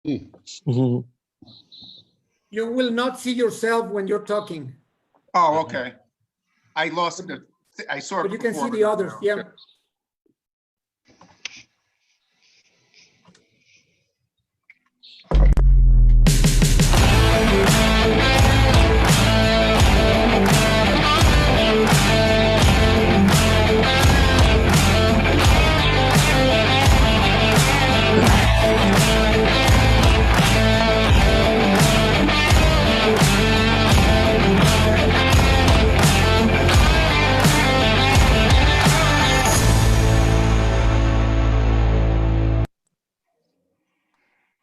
You will not see yourself when you're talking. Oh, okay. I lost it. I saw it But you can before, see but the not others, now. yeah. Okay.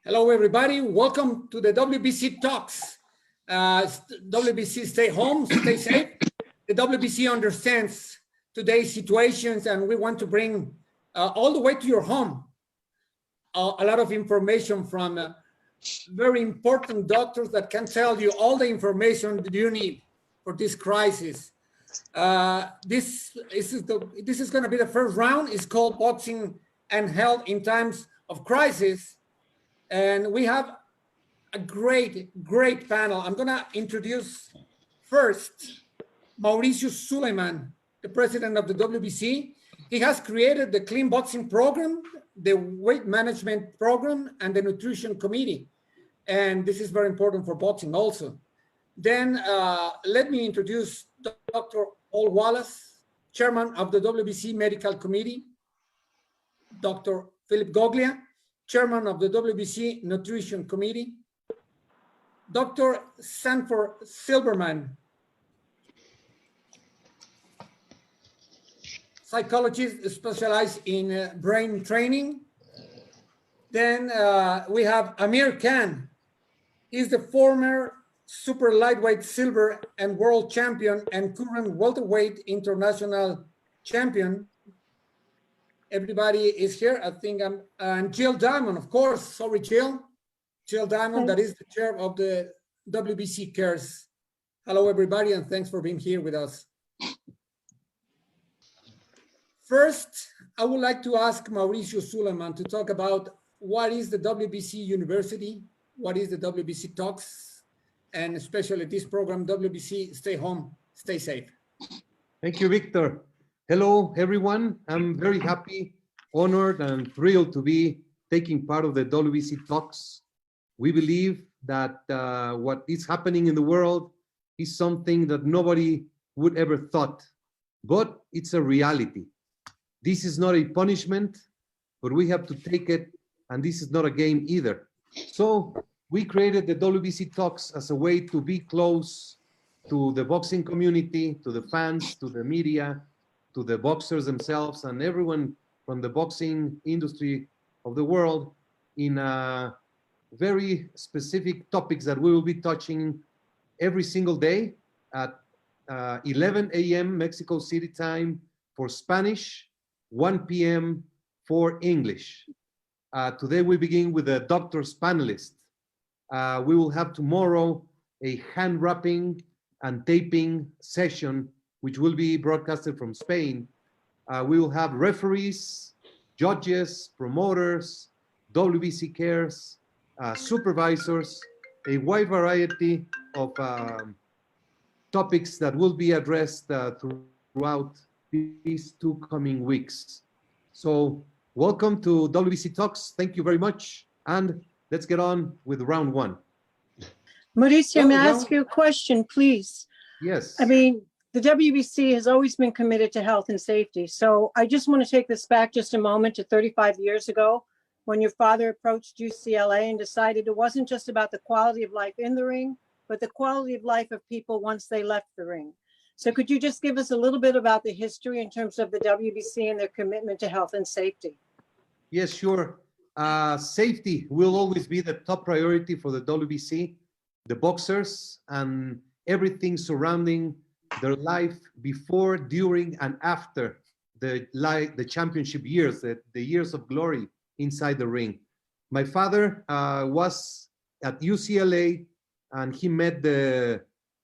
Hello, everybody. Welcome to the WBC Talks. WBC Stay Home, Stay Safe. The WBC understands today's situations, and we want to bring all the way to your home a lot of information from very important doctors that can tell you all the information that you need for this crisis. This is going to be the first round. It's called Boxing and Health in Times of Crisis. And we have a great panel. I'm going to introduce first 𝗪𝗕𝗖 𝗧𝗔𝗟𝗡, the president of the WBC. He has created the Clean Boxing Program, the Weight Management Program, and the Nutrition Committee. And this is very important for boxing also. Then let me introduce Dr. Paul Wallace, chairman of the WBC Medical Committee, Dr. Philip Goglia, chairman of the WBC Nutrition Committee, Dr. Sanford Silberman, psychologist specialized in brain training. Then we have Amir Khan. He's the former super lightweight silver and world champion and current welterweight international champion. Everybody is here. I think and Jill Diamond, of course. Sorry, Jill. Jill Diamond, that is the chair of the WBC Cares. Hello, everybody, and thanks for being here with us. First, I would like to ask 𝗪𝗕𝗖 𝗧𝗔𝗟𝗡 to talk about what is the WBC University, what is the WBC Talks, and especially this program, WBC Stay Home, Stay Safe. Thank you, Victor. Hello, everyone. I'm very happy, honored, and thrilled to be taking part of the WBC Talks. We believe that what is happening in the world is something that nobody would ever thought, but it's a reality. This is not a punishment, but we have to take it, and this is not a game either. So we created the WBC Talks as a way to be close to the boxing community, to the fans, to the media, to the boxers themselves, and everyone from the boxing industry of the world in very specific topics that we will be touching every single day at 11 a.m. Mexico City time for Spanish, 1 p.m. for English. Today we begin with the doctor's panelist. We will have tomorrow a hand wrapping and taping session which will be broadcasted from Spain. We will have referees, judges, promoters, WBC Cares, supervisors, a wide variety of topics that will be addressed throughout these 2 coming weeks. So welcome to WBC Talks. Thank you very much. And let's get on with round 1. Mauricio, may I ask you a question, please? Yes. I mean, the WBC has always been committed to health and safety. So I just want to take this back just a moment to 35 years ago when your father approached UCLA and decided it wasn't just about the quality of life in the ring, but the quality of life of people once they left the ring. So could you just give us a little bit about the history in terms of the WBC and their commitment to health and safety? Yes, sure. Safety will always be the top priority for the WBC, the boxers, and everything surrounding their life before, during, and after the championship years, the years of glory inside the ring. My father was at UCLA, and he met the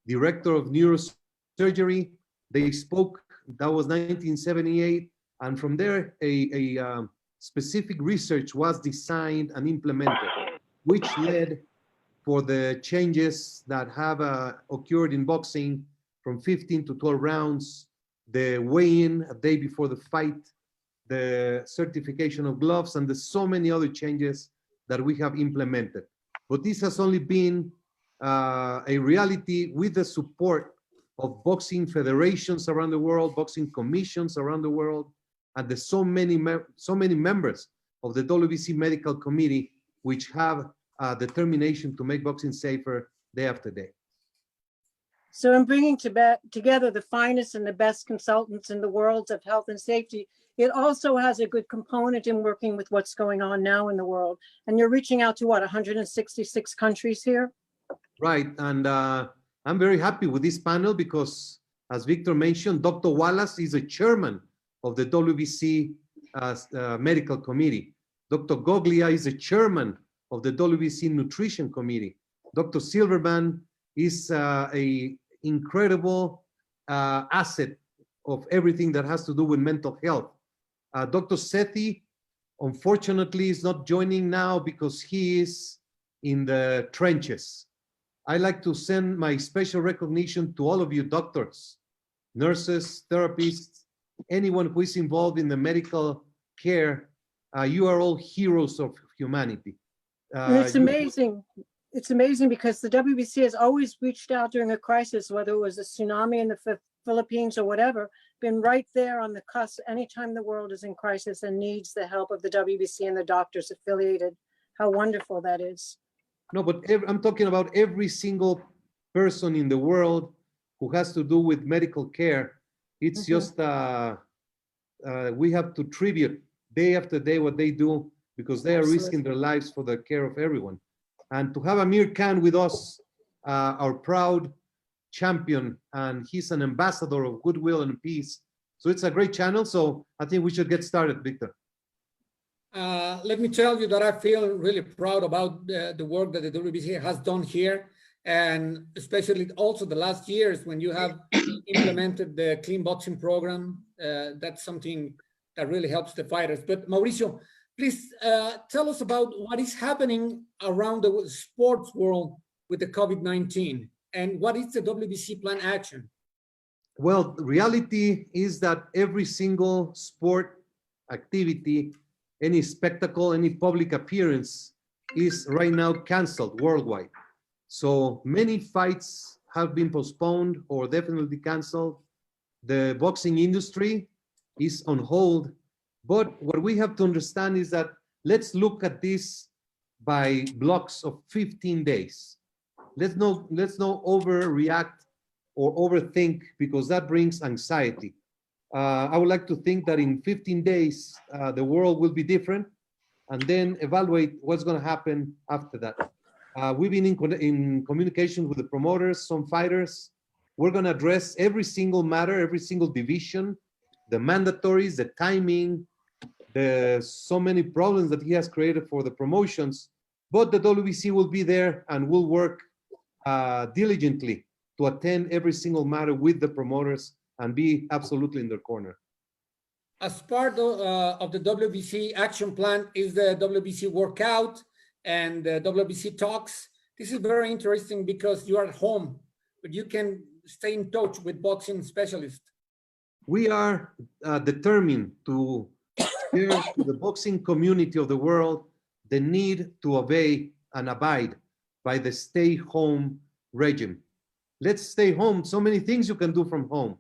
director of neurosurgery. They spoke. That was 1978, and from there, a specific research was designed and implemented. which led for the changes that have occurred in boxing from 15 to 12 rounds, the weigh-in a day before the fight, the certification of gloves, and there's so many other changes that we have implemented. But this has only been a reality with the support of boxing federations around the world, boxing commissions around the world, and there's so many members of the WBC Medical Committee which have determination to make boxing safer day after day. So in bringing together the finest and the best consultants in the worlds of health and safety, it also has a good component in working with what's going on now in the world. And you're reaching out to what, 166 countries here? Right, and I'm very happy with this panel because, as Victor mentioned, Dr. Wallace is a chairman of the WBC Medical Committee. Dr. Goglia is a chairman of the WBC Nutrition Committee. Dr. Silverman is an incredible asset of everything that has to do with mental health. Dr. 𝗧𝗧, unfortunately, is not joining now because he is in the trenches. I like to send my special recognition to all of you doctors, nurses, therapists, anyone who is involved in the medical care. You are all heroes of humanity. And it's amazing. It's amazing because the WBC has always reached out during a crisis, whether it was a tsunami in the Philippines or whatever, been right there on the cusp anytime the world is in crisis and needs the help of the WBC and the doctors affiliated. How wonderful that is. No, but I'm talking about every single person in the world who has to do with medical care. It's just, we have to tribute day after day what they do because they are risking their lives for the care of everyone. And to have 𝗪𝗕𝗖 with us, our proud champion, and he's an ambassador of goodwill and peace. So it's a great channel. So I think we should get started, Victor. Let me tell you that I feel really proud about the work that the WBC has done here, and especially also the last years when you have implemented the clean boxing program. That's something that really helps the fighters. But Mauricio, please tell us about what is happening around the sports world with the COVID-19 and what is the WBC plan action? Well, the reality is that every single sport activity, any spectacle, any public appearance is right now canceled worldwide. So many fights have been postponed or definitely canceled. The boxing industry is on hold. But what we have to understand is that let's look at this by blocks of 15 days. Let's not overreact or overthink because that brings anxiety. I would like to think that in 15 days, the world will be different and then evaluate what's going to happen after that. We've been in communication with the promoters, some fighters. We're going to address every single matter, every single division, the mandatories, the timing, so many problems that he has created for the promotions. But the WBC will be there and will work diligently to attend every single matter with the promoters and be absolutely in their corner. As part of the WBC action plan is the WBC workout and the WBC talks. This is very interesting because you are at home, but you can stay in touch with boxing specialists. We are determined to share to the boxing community of the world the need to obey and abide by the stay-home regime. Let's stay home. So many things you can do from home.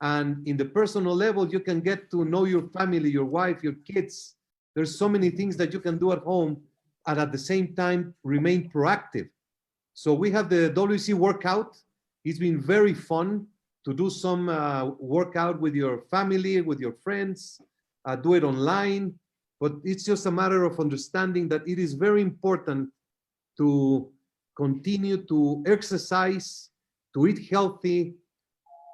And in the personal level, you can get to know your family, your wife, your kids. There's so many things that you can do at home and at the same time remain proactive. So we have the WBC workout. It's been very fun to do some workout with your family, with your friends, do it online. But it's just a matter of understanding that it is very important to continue to exercise, to eat healthy,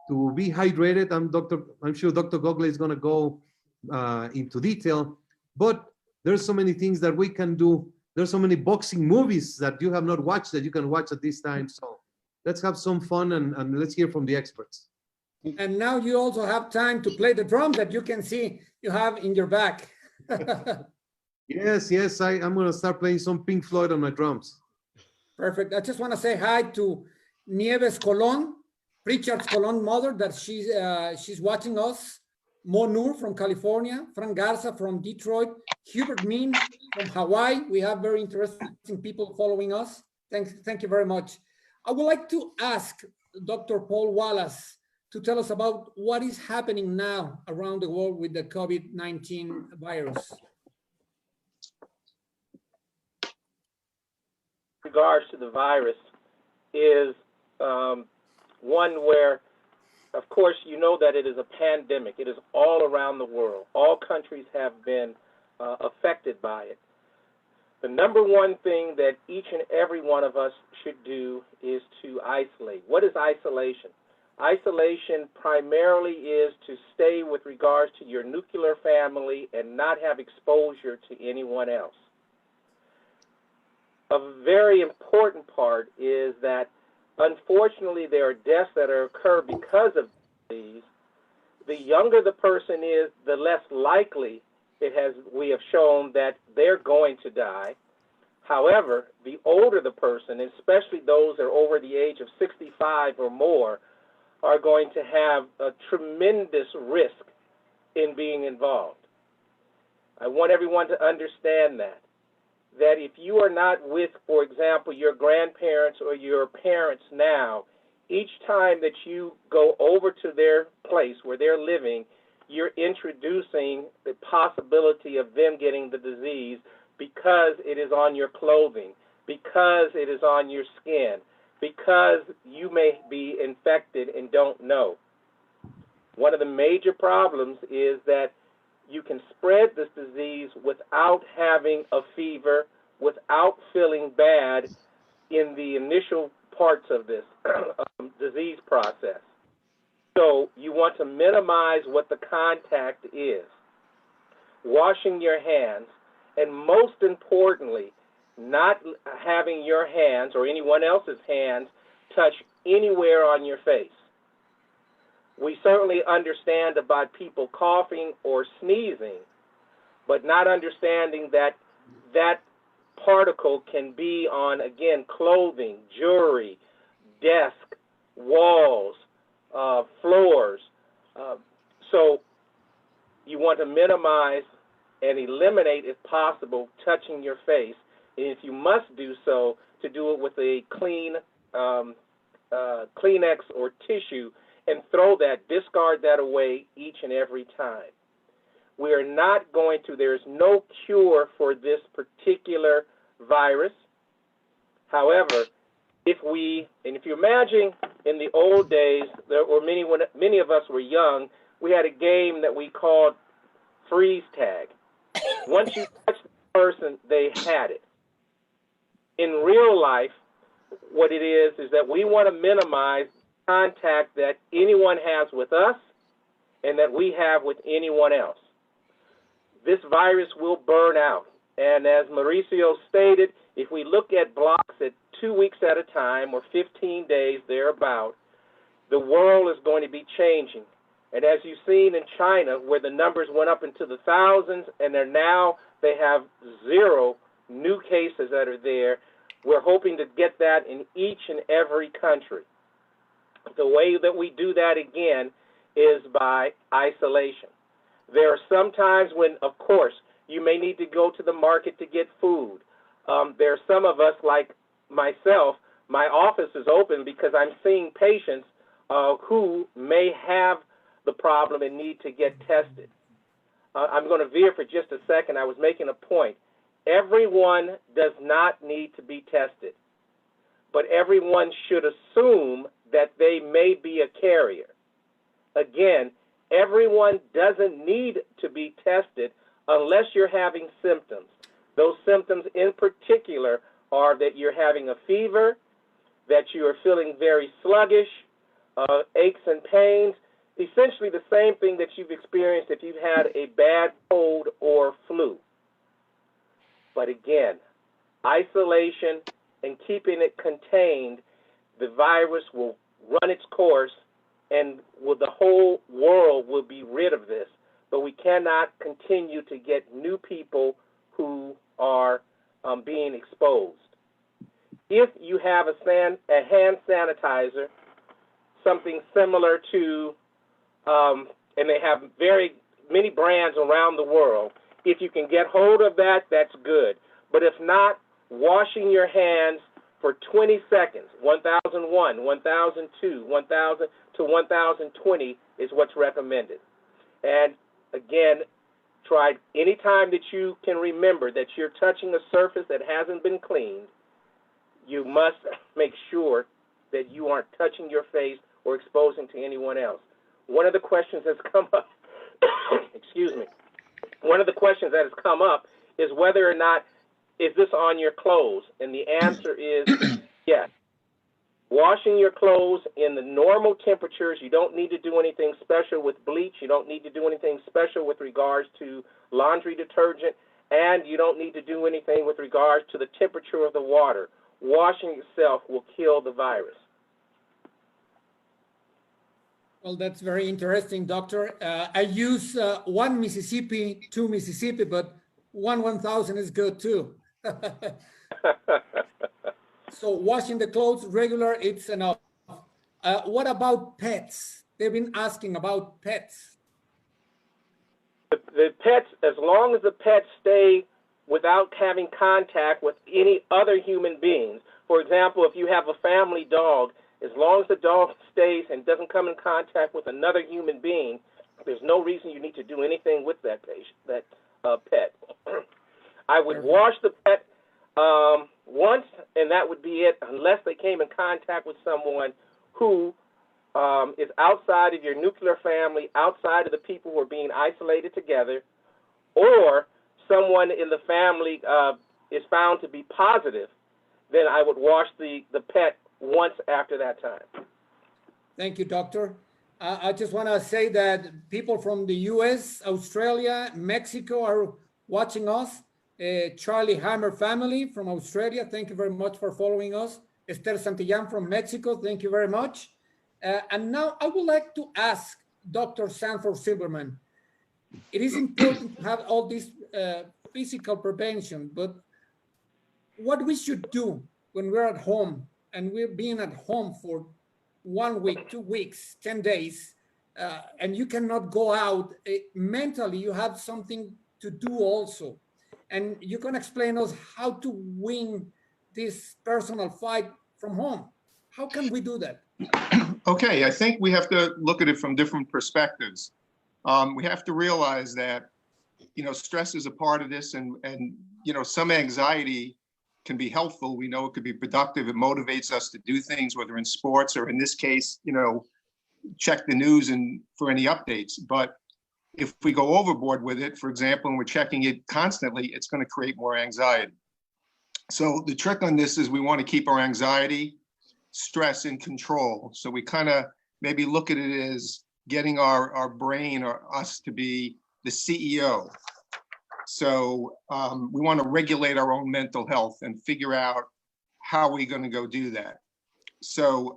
to be hydrated. I'm sure Dr. Goglia is going to go into detail, but there's so many things that we can do. There's so many boxing movies that you have not watched that you can watch at this time. So let's have some fun and let's hear from the experts. And now you also have time to play the drum that you can see you have in your back. Yes, yes, I'm going to start playing some Pink Floyd on my drums. Perfect. I just want to say hi to Nieves Colon, Richard's Colon mother, that she's watching us. Monur from California, Fran Garza from Detroit, Hubert Min from Hawaii. We have very interesting people following us. Thank you very much. I would like to ask Dr. Paul Wallace to tell us about what is happening now around the world with the COVID-19 virus. Regards to the virus is one where, of course, you know that it is a pandemic. It is all around the world. All countries have been affected by it. The number one thing that each and every one of us should do is to isolate. What is isolation? Isolation primarily is to stay with regards to your nuclear family and not have exposure to anyone else. A very important part is that, unfortunately, there are deaths that occur because of disease. The younger the person is, the less likely we have shown that they're going to die. However, the older the person, especially those that are over the age of 65 or more, are going to have a tremendous risk in being involved. I want everyone to understand that if you are not with, for example, your grandparents or your parents now, each time that you go over to their place where they're living, you're introducing the possibility of them getting the disease because it is on your clothing, because it is on your skin, because you may be infected and don't know. One of the major problems is that you can spread this disease without having a fever, without feeling bad in the initial parts of this disease process. So you want to minimize what the contact is. Washing your hands, and most importantly, not having your hands or anyone else's hands touch anywhere on your face. We certainly understand about people coughing or sneezing, but not understanding that that particle can be on, again, clothing, jewelry, desk, walls, floors. So you want to minimize and eliminate, if possible, touching your face. And if you must do so, to do it with a clean Kleenex or tissue and discard that away each and every time. We are not going to, there's no cure for this particular virus. However, if you imagine in the old days, or many of us were young, we had a game that we called freeze tag. Once you touch the person, they had it. In real life, what it is that we want to minimize contact that anyone has with us and that we have with anyone else. This virus will burn out. And as 𝗪𝗖 stated, if we look at blocks at 2 weeks at a time or 15 days thereabout, the world is going to be changing. And as you've seen in China, where the numbers went up into the thousands and they have 0 new cases that are there, we're hoping to get that in each and every country. The way that we do that, again, is by isolation. There are some times when, of course, you may need to go to the market to get food. There are some of us, like myself, my office is open because I'm seeing patients who may have the problem and need to get tested. I'm going to veer for just a second. I was making a point. Everyone does not need to be tested, but everyone should assume that they may be a carrier. Again, everyone doesn't need to be tested unless you're having symptoms. Those symptoms in particular are that you're having a fever, that you are feeling very sluggish, aches and pains, essentially the same thing that you've experienced if you've had a bad cold or flu. But again, isolation and keeping it contained, the virus will run its course and the whole world will be rid of this. But we cannot continue to get new people who are being exposed. If you have a hand sanitizer, something similar to, and they have very many brands around the world, if you can get hold of that, that's good. But if not, washing your hands for 20 seconds, 1001, 1002, 1000 to 1020 is what's recommended. And again, try any time that you can remember that you're touching a surface that hasn't been cleaned, you must make sure that you aren't touching your face or exposing to anyone else. One of the questions that's come up, excuse me, one of the questions that has come up is whether or not is this on your clothes? And the answer is yes. Washing your clothes in the normal temperatures, you don't need to do anything special with bleach. You don't need to do anything special with regards to laundry detergent. And you don't need to do anything with regards to the temperature of the water. Washing itself will kill the virus. Well, that's very interesting, doctor. I use 1 Mississippi, 2 Mississippi, but 1,000 is good too. So washing the clothes regular, it's enough. What about pets? They've been asking about pets. The pets, as long as the pets stay without having contact with any other human beings. For example, if you have a family dog, as long as the dog stays and doesn't come in contact with another human being, there's no reason you need to do anything with that pet. I would wash the pet once, and that would be it, unless they came in contact with someone who is outside of your nuclear family, outside of the people who are being isolated together, or someone in the family is found to be positive, then I would wash the pet once after that time. Thank you, doctor. I just want to say that people from the US, Australia, Mexico are watching us. Charlie Hammer family from Australia, thank you very much for following us. Esther Santillán from Mexico, thank you very much. And now I would like to ask Dr. Sanford Silberman, it is important to have all this physical prevention, but what we should do when we're at home and we're being at home for 1 week, 2 weeks, 10 days, and you cannot go out, mentally you have something to do also. And you can explain us how to win this personal fight from home. How can we do that? Okay, I think we have to look at it from different perspectives. We have to realize that, stress is a part of this, and some anxiety can be helpful. We know it could be productive. It motivates us to do things, whether in sports or in this case, check the news and for any updates. But if we go overboard with it, for example, and we're checking it constantly, it's going to create more anxiety. So the trick on this is we want to keep our anxiety, stress in control. So we kind of maybe look at it as getting our brain or us to be the CEO. So we want to regulate our own mental health and figure out how we're going to go do that. So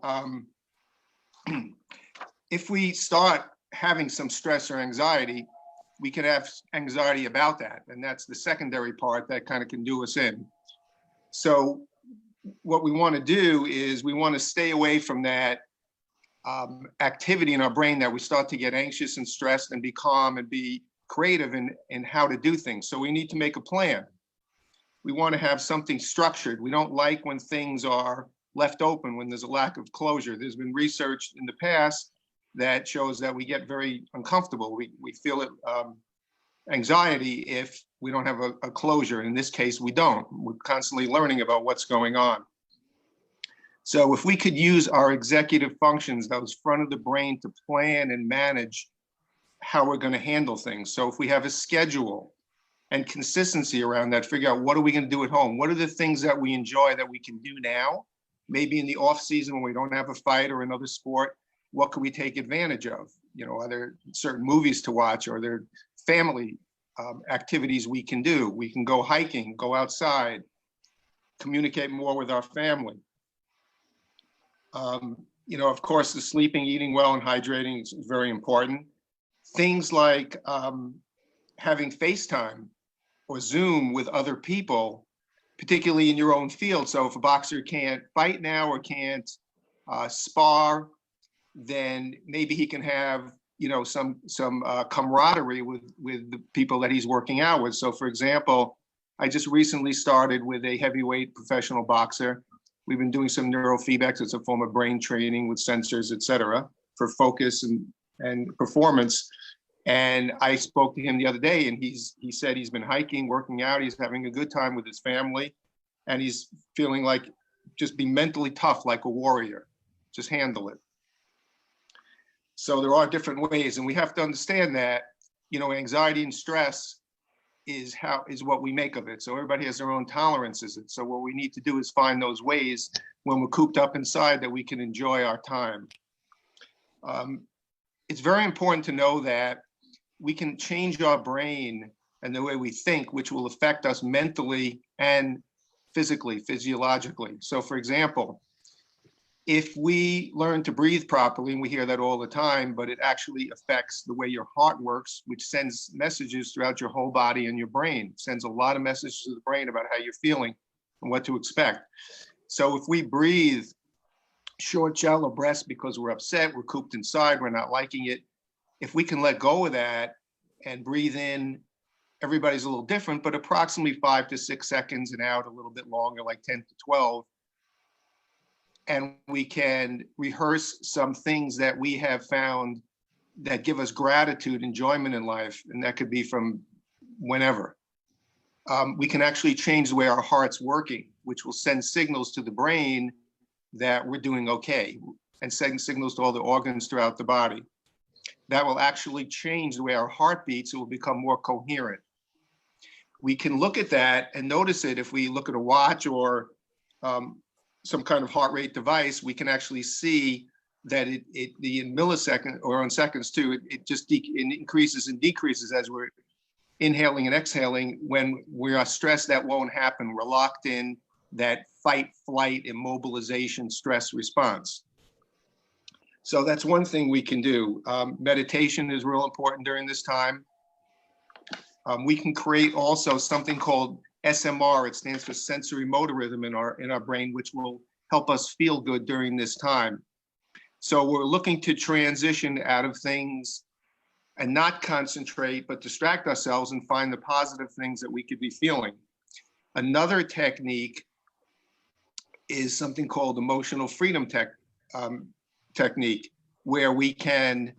if we start having some stress or anxiety, we can have anxiety about that. And that's the secondary part that kind of can do us in. So what we want to do is we want to stay away from that activity in our brain that we start to get anxious and stressed and be calm and be creative in how to do things. So we need to make a plan. We want to have something structured. We don't like when things are left open, when there's a lack of closure. There's been research in the past that shows that we get very uncomfortable. We feel anxiety if we don't have a closure. In this case, we don't. We're constantly learning about what's going on. So if we could use our executive functions, those front of the brain, to plan and manage how we're going to handle things. So if we have a schedule and consistency around that, figure out what are we going to do at home? What are the things that we enjoy that we can do now? Maybe in the off season when we don't have a fight or another sport, what can we take advantage of? Are there certain movies to watch, or are there family activities we can do? We can go hiking, go outside, communicate more with our family. Of course, the sleeping, eating well, and hydrating is very important. Things like having FaceTime or Zoom with other people, particularly in your own field. So if a boxer can't fight now or can't spar, then maybe he can have, you know, some camaraderie with the people that he's working out with. So for example, I just recently started with a heavyweight professional boxer. We've been doing some neurofeedback. It's a form of brain training with sensors, et cetera, for focus and performance. And I spoke to him the other day, and he said he's been hiking, working out, he's having a good time with his family, and he's feeling like just be mentally tough like a warrior, just handle it. So there are different ways, and we have to understand that, you know, anxiety and stress is what we make of it. So everybody has their own tolerances. And so what we need to do is find those ways when we're cooped up inside that we can enjoy our time. It's very important to know that we can change our brain and the way we think, which will affect us mentally and physically, physiologically. So for example, if we learn to breathe properly, and we hear that all the time, but it actually affects the way your heart works, which sends messages throughout your whole body and your brain. It sends a lot of messages to the brain about how you're feeling and what to expect. So if we breathe short, shallow breaths because we're upset, we're cooped inside, we're not liking it, if we can let go of that and breathe in, everybody's a little different, but approximately 5 to 6 seconds, and out a little bit longer, like 10 to 12. And we can rehearse some things that we have found that give us gratitude, enjoyment in life, and that could be from whenever. We can actually change the way our heart's working, which will send signals to the brain that we're doing okay, and send signals to all the organs throughout the body. That will actually change the way our heart beats. It will become more coherent. We can look at that and notice it. If we look at a watch or some kind of heart rate device, we can actually see that in milliseconds or on seconds too, it just increases and decreases as we're inhaling and exhaling. When we are stressed, that won't happen. We're locked in that fight, flight, immobilization, stress response. So that's one thing we can do. Meditation is real important during this time. We can create also something called SMR. It stands for sensory motor rhythm in our brain, which will help us feel good during this time. So we're looking to transition out of things and not concentrate, but distract ourselves and find the positive things that we could be feeling. Another technique is something called emotional freedom technique, where we can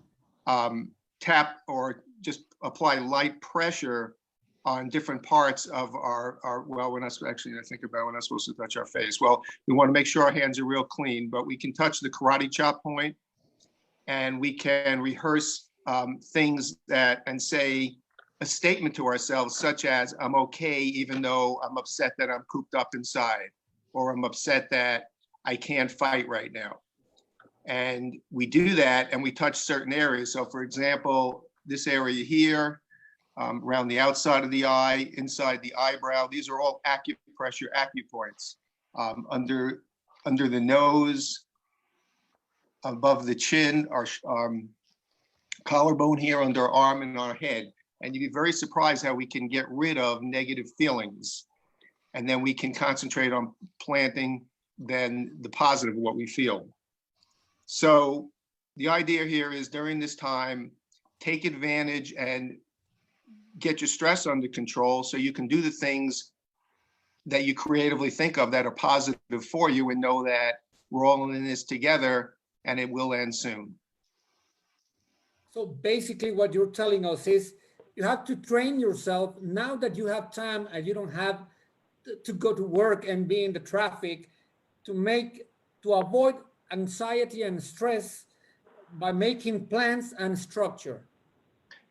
tap or just apply light pressure on different parts of our well, we're not actually, I think about, we're not supposed to touch our face. Well, we want to make sure our hands are real clean, but we can touch the karate chop point, and we can rehearse things and say a statement to ourselves, such as, I'm okay, even though I'm upset that I'm cooped up inside, or I'm upset that I can't fight right now. And we do that, and we touch certain areas. So for example, this area here, around the outside of the eye, inside the eyebrow, these are all acupressure acupoints. Under the nose, above the chin, our collarbone here, under our arm and our head. And you'd be very surprised how we can get rid of negative feelings. And then we can concentrate on planting then the positive of what we feel. So the idea here is, during this time, take advantage and get your stress under control so you can do the things that you creatively think of that are positive for you, and know that we're all in this together and it will end soon. So basically what you're telling us is you have to train yourself now that you have time and you don't have to go to work and be in the traffic, to avoid anxiety and stress by making plans and structure.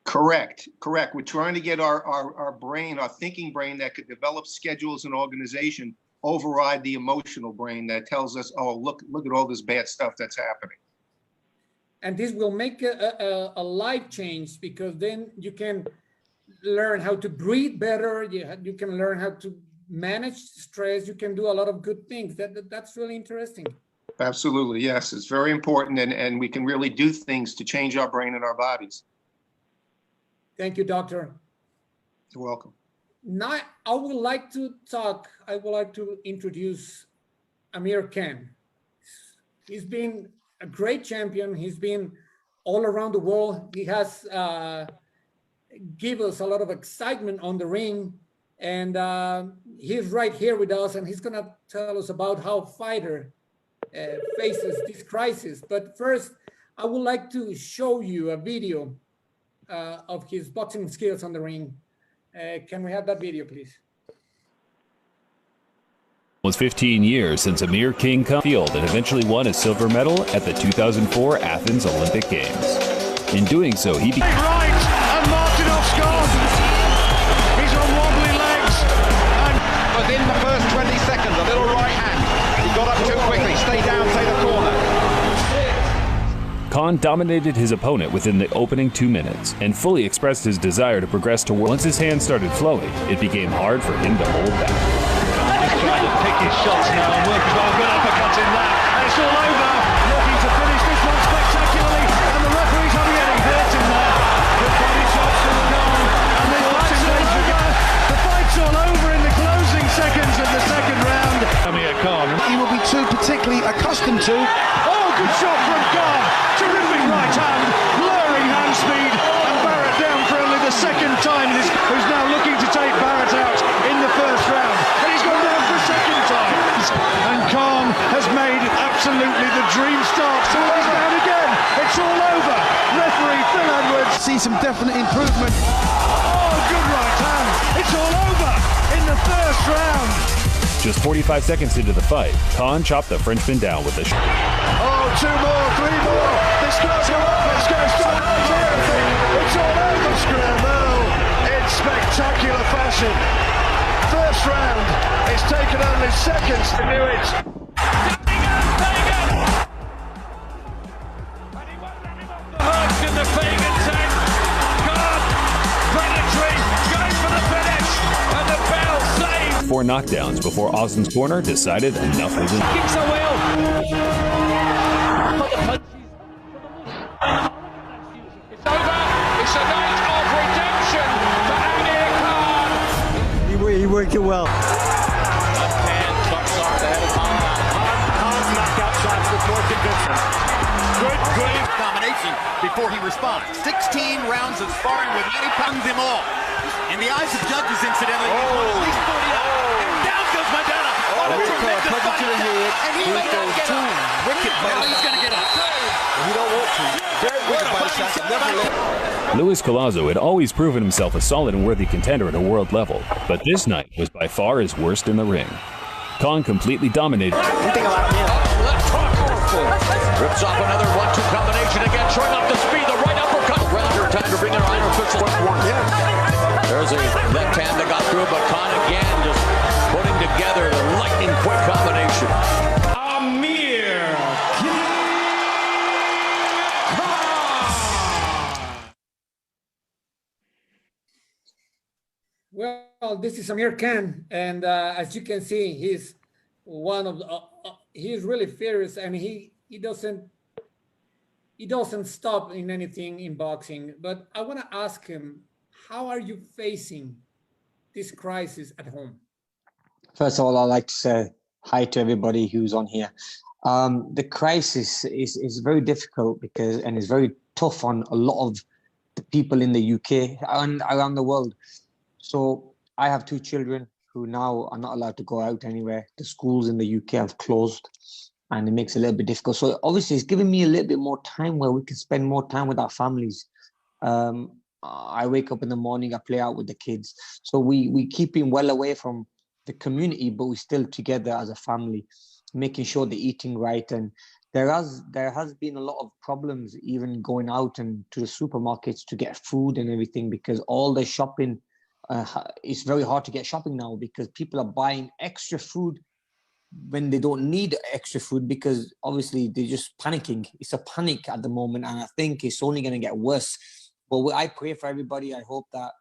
Correct. We're trying to get our brain, our thinking brain that could develop schedules and organization, override the emotional brain that tells us, oh, look at all this bad stuff that's happening. And this will make a life change, because then you can learn how to breathe better. You can learn how to manage stress. You can do a lot of good things. That's really interesting. Absolutely, yes. It's very important, and we can really do things to change our brain and our bodies. Thank you, Doctor. You're welcome. Now I would like to introduce 𝗪𝗕𝗏. He's been a great champion. He's been all around the world. He has given us a lot of excitement on the ring. And he's right here with us, and he's gonna tell us about how fighter faces this crisis. But first, I would like to show you a video of his boxing skills on the ring. Can we have that video, please? It was 15 years since 𝗪𝗕𝗏 field and eventually won a silver medal at the 2004 Athens Olympic Games. In doing so, he became right, and Martinov's gone. He's on wobbly legs, and within the first 20 seconds, a little right hand. He got up too quickly. Stay down, play the corner. Kaan dominated his opponent within the opening 2 minutes and fully expressed his desire to progress to once his hands started flowing, it became hard for him to hold back. He's trying to pick his shots now and work his way. Good uppercut in that, and it's all over. Looking to finish this one spectacularly, and the referee's having any hurt in there. Good body shots from Kaan, and the fight's all over. The fight's all over in the closing seconds of the second round. Kaan, he will be too particularly accustomed to. Oh, good shot from Kaan. Terrific right hand, blurring hand speed, and Barrett down for only the second time. Who's now looking to take Barrett out in the first round, and he's gone down for a second time. And Kaan has made absolutely the dream start. So he's down again. It's all over. Referee Phil Edwards. See some definite improvement. Oh, good right hand. It's all over in the first round. Just 45 seconds into the fight, Kaan chopped the Frenchman down with a shot. Oh, 2 more, 3 more. This can't go up. It's going to stop. It's all over, Scramble. In spectacular fashion. First round. It's taken only seconds to do it. Hurts in the Fagan tank. God, predatory, going for the finish, and the bell saved. 4 knockdowns before Austin's corner decided enough was enough. Kicks a wheel. It's over. It's a night of redemption for 𝗪𝗕𝗏. He worked it well. Good combination before he responds. 16 rounds of sparring with 𝗪𝗕𝗏 them all. In the eyes of judges, incidentally, he won at least 40 out. And down goes Mandela. What a tremendous fight. And he may not get up. Wicked. Well, he's going to get up. He don't want to. Very wicked body shots. Never let. Louis Collazo had always proven himself a solid and worthy contender at a world level, but this night was by far his worst in the ring. Kaan completely dominated. Rips off another 1-2 combination again, showing off the speed, the right uppercut. Rounder time to bring in our official. There's a left hand that got through, but Kaan again just putting together the lightning quick combination. Well, this is 𝗪𝗕𝗏, and as you can see, he's one of the, he's really fierce, and he doesn't stop in anything in boxing. But I want to ask him, how are you facing this crisis at home? First of all, I'd like to say hi to everybody who's on here. The crisis is very difficult and it's very tough on a lot of the people in the UK and around the world. So I have 2 children who now are not allowed to go out anywhere. The schools in the UK have closed, and it makes it a little bit difficult. So obviously it's giving me a little bit more time where we can spend more time with our families. I wake up in the morning, I play out with the kids. So we keep him well away from the community, but we're still together as a family, making sure they're eating right. And there has been a lot of problems even going out and to the supermarkets to get food and everything, because all the shopping, it's very hard to get shopping now because people are buying extra food when they don't need extra food, because obviously they're just panicking. It's a panic at the moment, and I think it's only going to get worse. But I pray for everybody. I hope that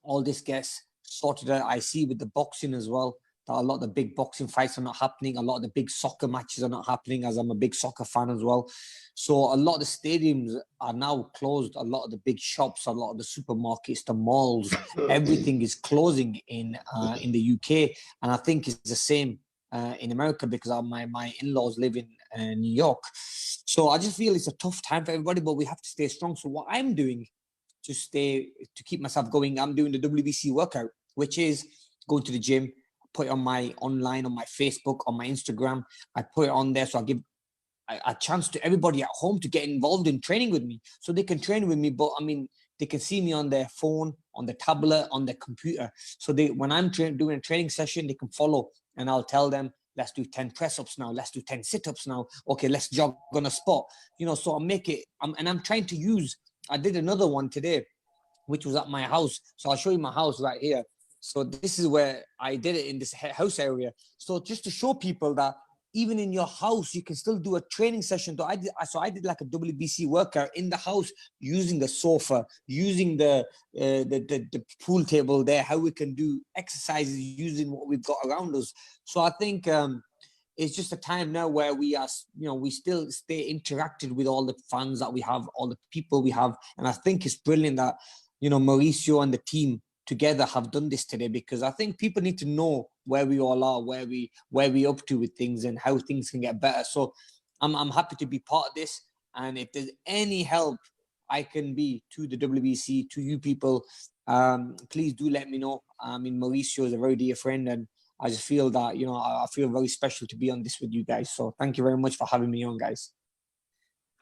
all this gets sorted out. I see with the boxing as well, that a lot of the big boxing fights are not happening. A lot of the big soccer matches are not happening, as I'm a big soccer fan as well. So a lot of the stadiums are now closed. A lot of the big shops, a lot of the supermarkets, the malls, everything is closing in the UK. And I think it's the same in America, because my in-laws live in New York. So I just feel it's a tough time for everybody, but we have to stay strong. So what I'm doing to keep myself going, I'm doing the WBC workout, which is going to the gym, put it on my online, on my Facebook, on my Instagram. I put it on there, so I give a chance to everybody at home to get involved in training with me, so they can train with me. But I mean, they can see me on their phone, on the tablet, on their computer. So when I'm doing a training session, they can follow, and I'll tell them, let's do 10 press-ups now. Let's do 10 sit-ups now. Okay, let's jog on a spot. You know, so I'm trying to use, I did another one today, which was at my house. So I'll show you my house right here. So this is where I did it, in this house area. So just to show people that even in your house, you can still do a training session. So I did like a WBC workout in the house, using the sofa, using the pool table there, how we can do exercises using what we've got around us. So I think it's just a time now where we are, we still stay interacted with all the fans that we have, all the people we have. And I think it's brilliant that, Mauricio and the team together have done this today, because I think people need to know where we all are, where we up to with things, and how things can get better. So I'm happy to be part of this. And if there's any help I can be to the WBC, to you people, please do let me know. I mean, Mauricio is a very dear friend, and I just feel that, I feel very special to be on this with you guys. So thank you very much for having me on, guys.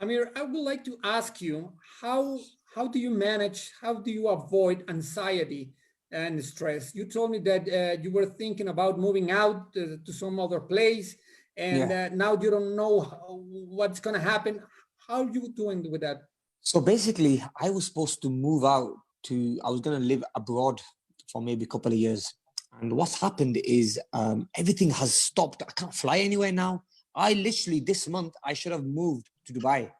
Amir, I would like to ask you, how do you manage, how do you avoid anxiety and stress? You told me that you were thinking about moving out to some other place, and now you don't know what's going to happen. How are you doing with that? So basically, I was supposed to move out I was going to live abroad for maybe a couple of years. And what's happened is everything has stopped. I can't fly anywhere now. I literally, this month, I should have moved to Dubai.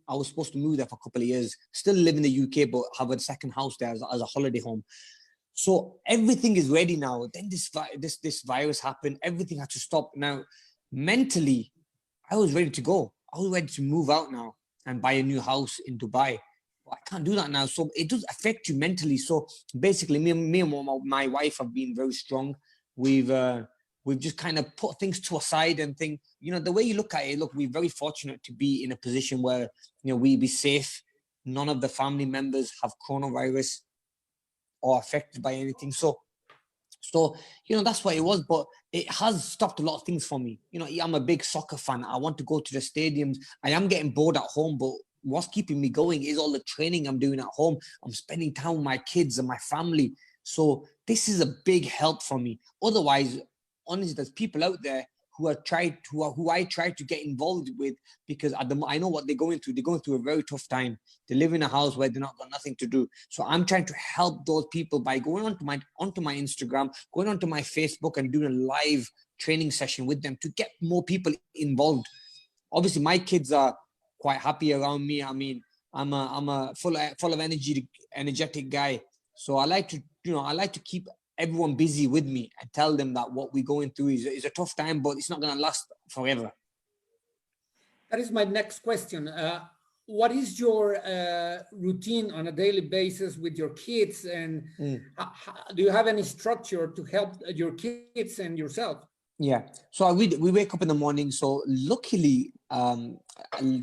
I was supposed to move there for a couple of years, still live in the UK, but have a second house there as a holiday home. So everything is ready now. Then this virus happened. Everything had to stop. Now, mentally, I was ready to go. I was ready to move out now and buy a new house in Dubai. But I can't do that now. So it does affect you mentally. So basically, me and my wife have been very strong. We've just kind of put things to a side and think, the way you look at it, look, we're very fortunate to be in a position where, we be safe. None of the family members have coronavirus or affected by anything. So, that's what it was, but it has stopped a lot of things for me. I'm a big soccer fan. I want to go to the stadiums. I am getting bored at home, but what's keeping me going is all the training I'm doing at home. I'm spending time with my kids and my family. So this is a big help for me. Otherwise, honestly, there's people out there who I try to get involved with, because I know what they're going through. They're going through a very tough time. They live in a house where they're not got nothing to do. So I'm trying to help those people by going onto my Instagram, going onto my Facebook, and doing a live training session with them to get more people involved. Obviously, my kids are quite happy around me. I mean, I'm a full of energetic guy. So I like to keep everyone busy with me and tell them that what we're going through is a tough time, but it's not going to last forever. That is my next question. What is your routine on a daily basis with your kids? And do you have any structure to help your kids and yourself? Yeah. So we wake up in the morning. So luckily,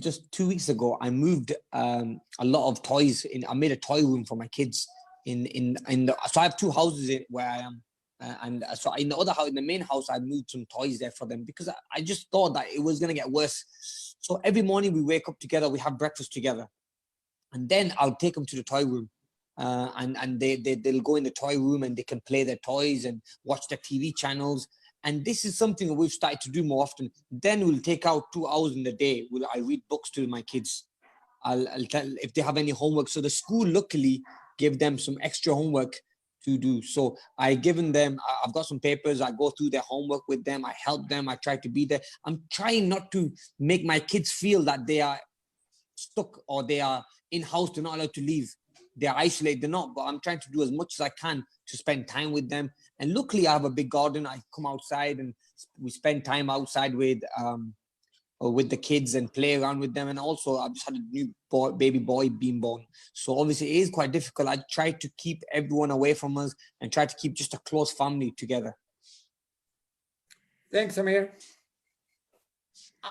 just 2 weeks ago, I moved a lot of toys I made a toy room for my kids. So I have two houses where I am, and so in the other house, in the main house, I moved some toys there for them, because I just thought that it was going to get worse. So every morning we wake up together, we have breakfast together, and then I'll take them to the toy room, and they'll go in the toy room and they can play their toys and watch their TV channels. And this is something that we've started to do more often. Then we'll take out 2 hours in the day. I read books to my kids. I'll tell if they have any homework. So the school luckily give them some extra homework to do. So I've got some papers. I go through their homework with them. I help them. I try to be there. I'm trying not to make my kids feel that they are stuck or they are in-house. They're not allowed to leave. they're isolated, they're not, but I'm trying to do as much as I can to spend time with them. And luckily I have a big garden. I come outside and we spend time outside with the kids and play around with them. And also I've just had a new baby boy being born. So obviously it is quite difficult. I try to keep everyone away from us and try to keep just a close family together. Thanks, Amir.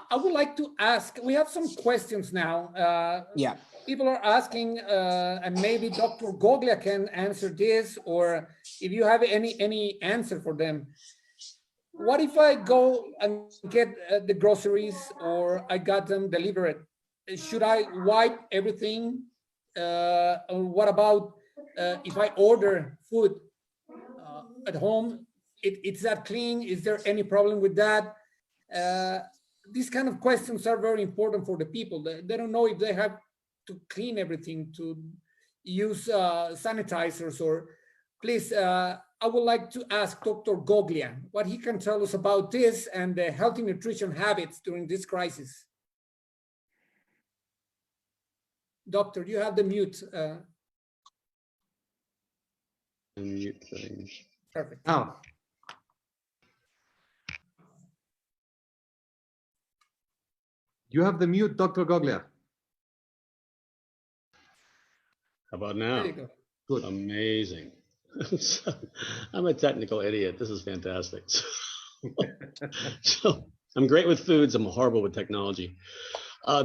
I would like to ask, we have some questions now. Yeah. People are asking, and maybe Dr. 𝗪𝗪𝗧 can answer this, or if you have any answer for them. What if I go and get the groceries, or I got them delivered? Should I wipe everything? Or what about if I order food at home? It's that clean? Is there any problem with that? These kind of questions are very important for the people. They don't know if they have to clean everything, to use sanitizers, or please, I would like to ask Dr. 𝗪𝗪𝗧 what he can tell us about this and the healthy nutrition habits during this crisis. Doctor, you have the mute. Mute thing. Perfect. Now, you have the mute, Dr. 𝗪𝗪𝗧. How about There now? you go. Good. Amazing. I'm a technical idiot. This is fantastic. So I'm great with foods. I'm horrible with technology.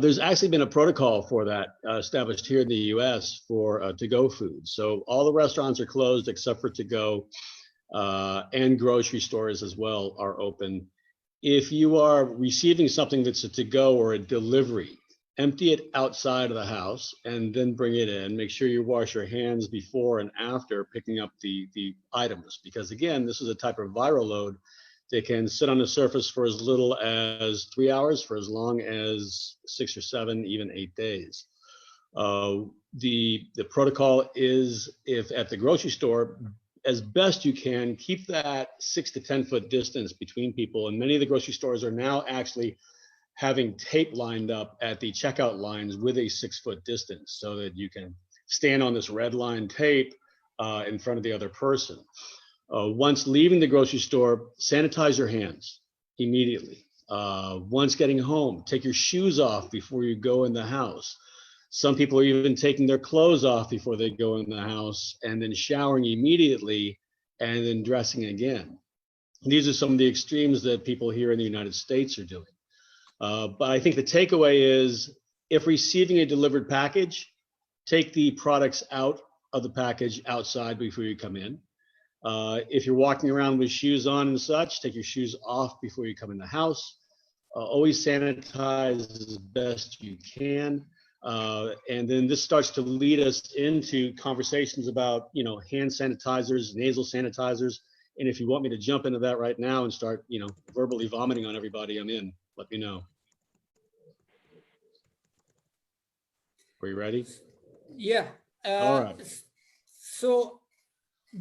There's actually been a protocol for that established here in the US for to-go food. So all the restaurants are closed except for to-go, and grocery stores as well are open. If you are receiving something that's a to-go or a delivery, empty it outside of the house and then bring it in. Make sure you wash your hands before and after picking up the items, because again, this is a type of viral load that can sit on the surface for as little as 3 hours, for as long as 6 or 7, even 8 days. The protocol is, if at the grocery store, as best you can, keep that 6 to 10 foot distance between people. And many of the grocery stores are now actually having tape lined up at the checkout lines with a 6 foot distance so that you can stand on this red line tape in front of the other person. Once leaving the grocery store, sanitize your hands immediately. Once getting home, take your shoes off before you go in the house. Some people are even taking their clothes off before they go in the house and then showering immediately and then dressing again. These are some of the extremes that people here in the United States are doing. But I think the takeaway is, if receiving a delivered package, take the products out of the package outside before you come in. If you're walking around with shoes on and such, take your shoes off before you come in the house. Always sanitize as best you can. And then this starts to lead us into conversations about, hand sanitizers, nasal sanitizers. And if you want me to jump into that right now and start, verbally vomiting on everybody, I'm in. Let me know. Are you ready? Yeah. All right. So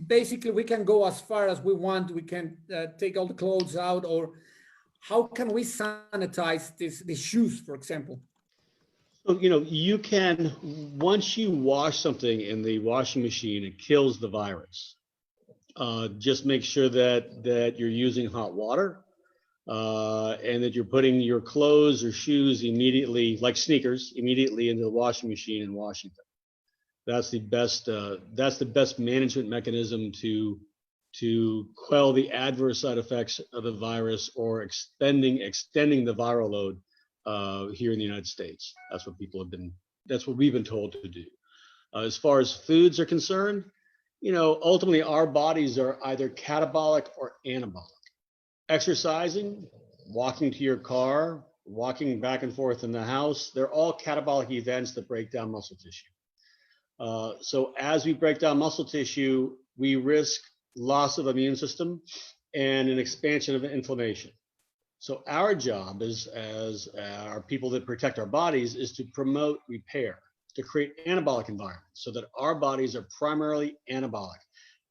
basically, we can go as far as we want. We can take all the clothes out, or how can we sanitize the shoes, for example? So, you can, once you wash something in the washing machine, it kills the virus. Just make sure that you're using hot water. And that you're putting your clothes or shoes immediately, like sneakers, immediately into the washing machine and washing them. That's the best management mechanism to quell the adverse side effects of the virus or extending the viral load here in the United States. That's what we've been told to do. As far as foods are concerned, ultimately our bodies are either catabolic or anabolic. Exercising, walking to your car, walking back and forth in the house, they're all catabolic events that break down muscle tissue. So as we break down muscle tissue, we risk loss of immune system and an expansion of inflammation. So our job as our people that protect our bodies is to promote repair, to create anabolic environments so that our bodies are primarily anabolic.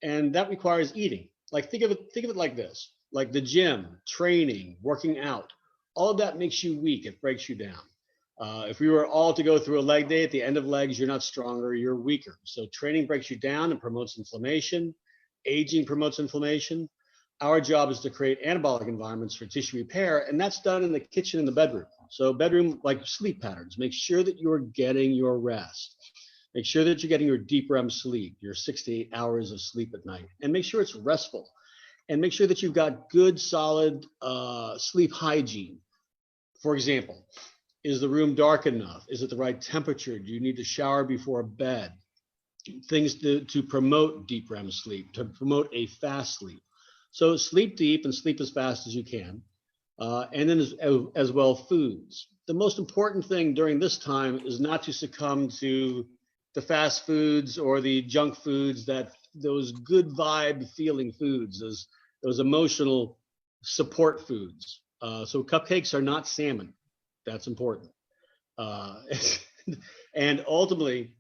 And that requires eating. Like think of it like this. Like the gym, training, working out, all of that makes you weak. It breaks you down. If we were all to go through a leg day, at the end of legs, you're not stronger, you're weaker. So training breaks you down and promotes inflammation. Aging promotes inflammation. Our job is to create anabolic environments for tissue repair, and that's done in the kitchen and the bedroom. So bedroom, like sleep patterns, make sure that you're getting your rest. Make sure that you're getting your deep REM sleep, your 6 to 8 hours of sleep at night, and make sure it's restful. And make sure that you've got good, solid sleep hygiene. For example, is the room dark enough? Is it the right temperature? Do you need to shower before bed? Things to promote deep REM sleep, to promote a fast sleep. So sleep deep and sleep as fast as you can. And then as well, foods. The most important thing during this time is not to succumb to the fast foods or the junk foods, those good vibe feeling foods, those emotional support foods. So cupcakes are not salmon. That's important. And ultimately,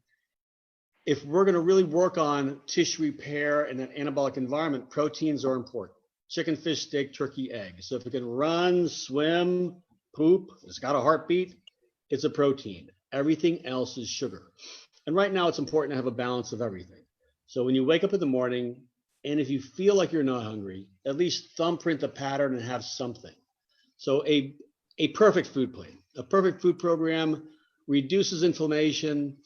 if we're going to really work on tissue repair in that anabolic environment, proteins are important. Chicken, fish, steak, turkey, egg. So if it can run, swim, poop, it's got a heartbeat, it's a protein. Everything else is sugar. And right now it's important to have a balance of everything. So when you wake up in the morning, and if you feel like you're not hungry, at least thumbprint the pattern and have something. So a perfect food plan, a perfect food program reduces inflammation,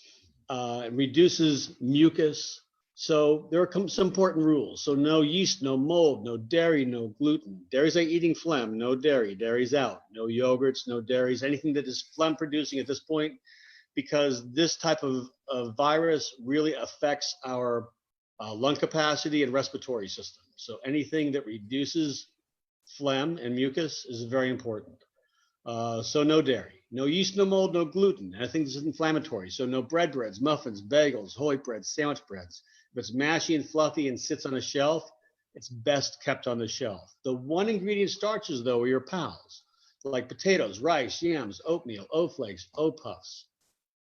reduces mucus. So there are some important rules. So no yeast, no mold, no dairy, no gluten. Dairy's like eating phlegm, no dairy, dairy's out. No yogurts, no dairies, anything that is phlegm producing at this point, because this type of virus really affects our lung capacity and respiratory system. So anything that reduces phlegm and mucus is very important. So no dairy, no yeast, no mold, no gluten, anything that's inflammatory. So no breads, muffins, bagels, whole wheat breads, sandwich breads. If it's mashy and fluffy and sits on a shelf, it's best kept on the shelf. The one ingredient starches, though, are your pals, like potatoes, rice, yams, oatmeal, oat flakes, oat puffs,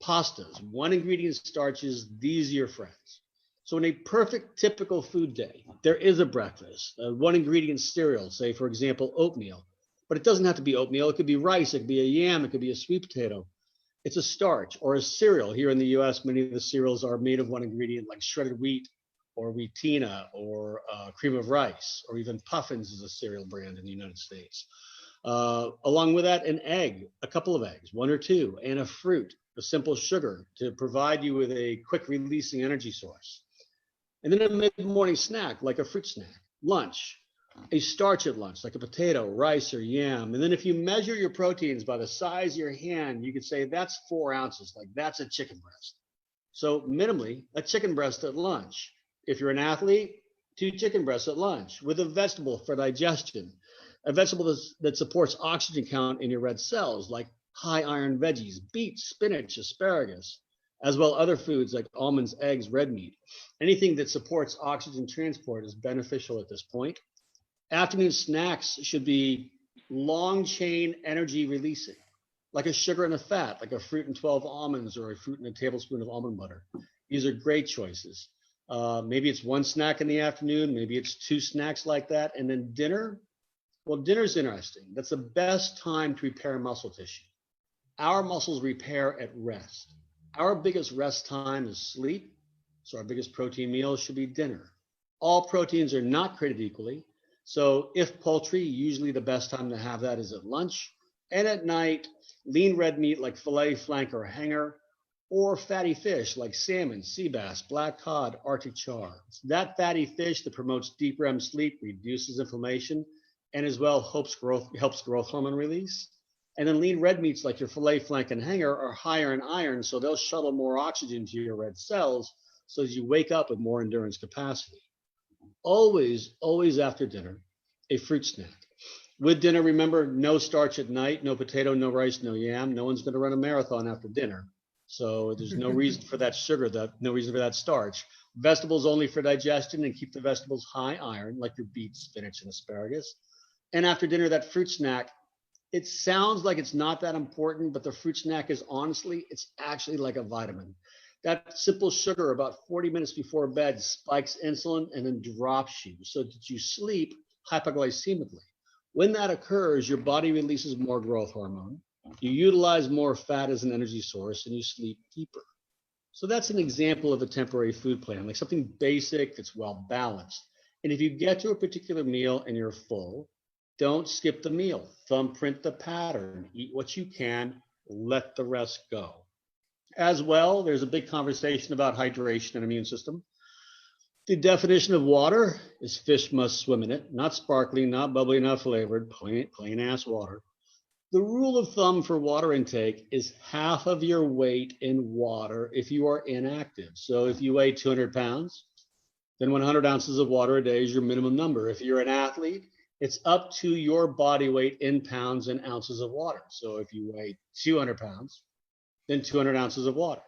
pastas. One ingredient starches, these are your friends. So in a perfect typical food day, there is a breakfast, one ingredient cereal, say, for example, oatmeal. But it doesn't have to be oatmeal. It could be rice. It could be a yam. It could be a sweet potato. It's a starch or a cereal. Here in the US, many of the cereals are made of one ingredient, like shredded wheat or wheatina or cream of rice, or even Puffins is a cereal brand in the United States. Along with that, an egg, a couple of eggs, one or two, and a fruit, a simple sugar to provide you with a quick releasing energy source. And then a mid-morning snack, like a fruit snack. Lunch, a starch at lunch, like a potato, rice, or yam. And then if you measure your proteins by the size of your hand, you could say that's 4 ounces, like that's a chicken breast. So minimally, a chicken breast at lunch. If you're an athlete, 2 chicken breasts at lunch with a vegetable for digestion, a vegetable that supports oxygen count in your red cells, like high iron veggies, beets, spinach, asparagus, as well other foods like almonds, eggs, red meat. Anything that supports oxygen transport is beneficial at this point. Afternoon snacks should be long chain energy releasing, like a sugar and a fat, like a fruit and 12 almonds or a fruit and a tablespoon of almond butter. These are great choices. Maybe it's 1 snack in the afternoon, maybe it's 2 snacks like that. And then dinner, well, dinner's interesting. That's the best time to repair muscle tissue. Our muscles repair at rest. Our biggest rest time is sleep. So our biggest protein meal should be dinner. All proteins are not created equally. So if poultry, usually the best time to have that is at lunch. And at night, lean red meat like filet, flank, or hanger, or fatty fish like salmon, sea bass, black cod, Arctic char. It's that fatty fish that promotes deep REM sleep, reduces inflammation, and as well helps growth hormone release. And then lean red meats like your filet, flank, and hanger are higher in iron, so they'll shuttle more oxygen to your red cells so as you wake up with more endurance capacity. Always, always after dinner, a fruit snack. With dinner, remember, no starch at night, no potato, no rice, no yam. No one's going to run a marathon after dinner. So there's no reason for that sugar, no reason for that starch. Vegetables only for digestion, and keep the vegetables high iron, like your beets, spinach, and asparagus. And after dinner, that fruit snack, it sounds like it's not that important, but the fruit snack is honestly, it's actually like a vitamin. That simple sugar about 40 minutes before bed spikes insulin and then drops you so that you sleep hypoglycemically. When that occurs, your body releases more growth hormone. you utilize more fat as an energy source, and you sleep deeper. So that's an example of a temporary food plan, like something basic that's well balanced. And if you get to a particular meal and you're full, don't skip the meal. Thumbprint the pattern. Eat what you can, let the rest go. As well, there's a big conversation about hydration and immune system. The definition of water is fish must swim in it, not sparkling, not bubbly, not flavored, plain ass water. The rule of thumb for water intake is half of your weight in water if you are inactive. So if you weigh 200 pounds, then 100 ounces of water a day is your minimum number. If you're an athlete, it's up to your body weight in pounds and ounces of water. So if you weigh 200 pounds, then 200 ounces of water.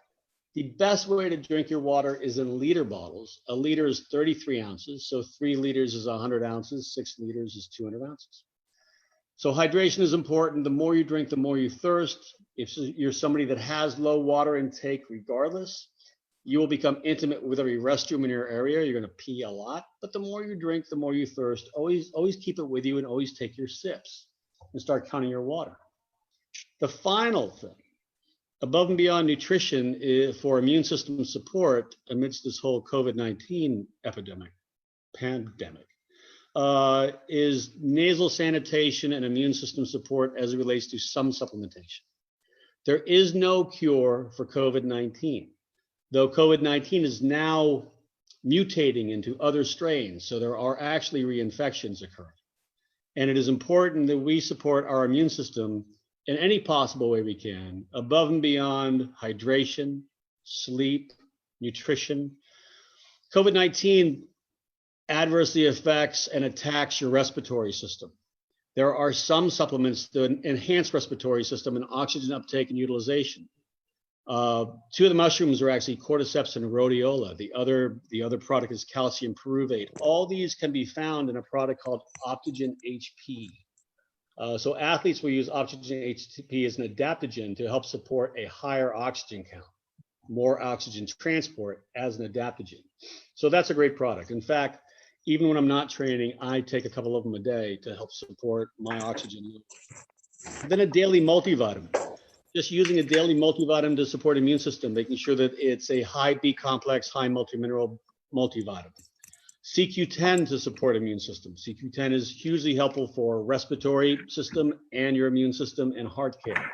The best way to drink your water is in liter bottles. A liter is 33 ounces. So 3 liters is 100 ounces. 6 liters is 200 ounces. So hydration is important. The more you drink, the more you thirst. If you're somebody that has low water intake regardless, you will become intimate with every restroom in your area. You're going to pee a lot, but the more you drink, the more you thirst. Always keep it with you and always take your sips and start counting your water. The final thing, above and beyond nutrition for immune system support amidst this whole COVID-19 pandemic, is nasal sanitation and immune system support as it relates to some supplementation. There is no cure for COVID-19. Though COVID-19 is now mutating into other strains, so there are actually reinfections occurring. And it is important that we support our immune system in any possible way we can, above and beyond hydration, sleep, nutrition. COVID-19 adversely affects and attacks your respiratory system. There are some supplements that enhance respiratory system and oxygen uptake and utilization. 2 of the mushrooms are actually cordyceps and rhodiola. The other product is calcium pyruvate. All these can be found in a product called Optogen HP. So athletes will use Optogen HP as an adaptogen to help support a higher oxygen count, more oxygen transport as an adaptogen. So that's a great product. In fact, even when I'm not training, I take a couple of them a day to help support my oxygen. Then a daily multivitamin. Just using a daily multivitamin to support immune system, making sure that it's a high B complex, high multimineral multivitamin. CQ10 to support immune system. CQ10 is hugely helpful for respiratory system and your immune system and heart care.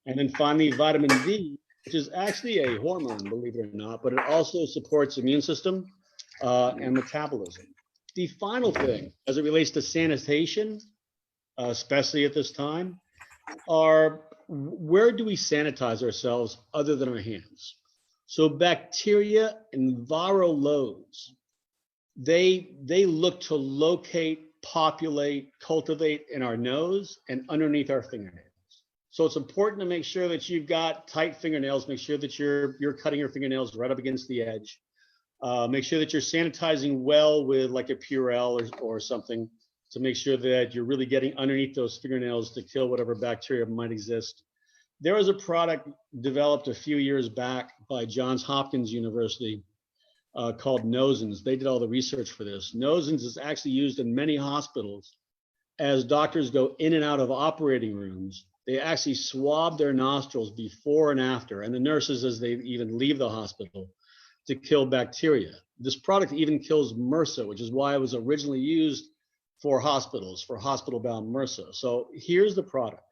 And then finally, vitamin D, which is actually a hormone, believe it or not, but it also supports immune system and metabolism. The final thing, as it relates to sanitation, especially at this time, are where do we sanitize ourselves other than our hands? So bacteria and viral loads, they look to locate, populate, cultivate in our nose and underneath our fingernails. So it's important to make sure that you've got tight fingernails, make sure that you're cutting your fingernails right up against the edge. Make sure that you're sanitizing well with like a Purell or something to make sure that you're really getting underneath those fingernails to kill whatever bacteria might exist. There was a product developed a few years back by Johns Hopkins University called Nosins. They did all the research for this. Nosins is actually used in many hospitals as doctors go in and out of operating rooms. They actually swab their nostrils before and after, and the nurses as they even leave the hospital to kill bacteria. This product even kills MRSA, which is why it was originally used for hospitals, for hospital-bound MRSA. So here's the product.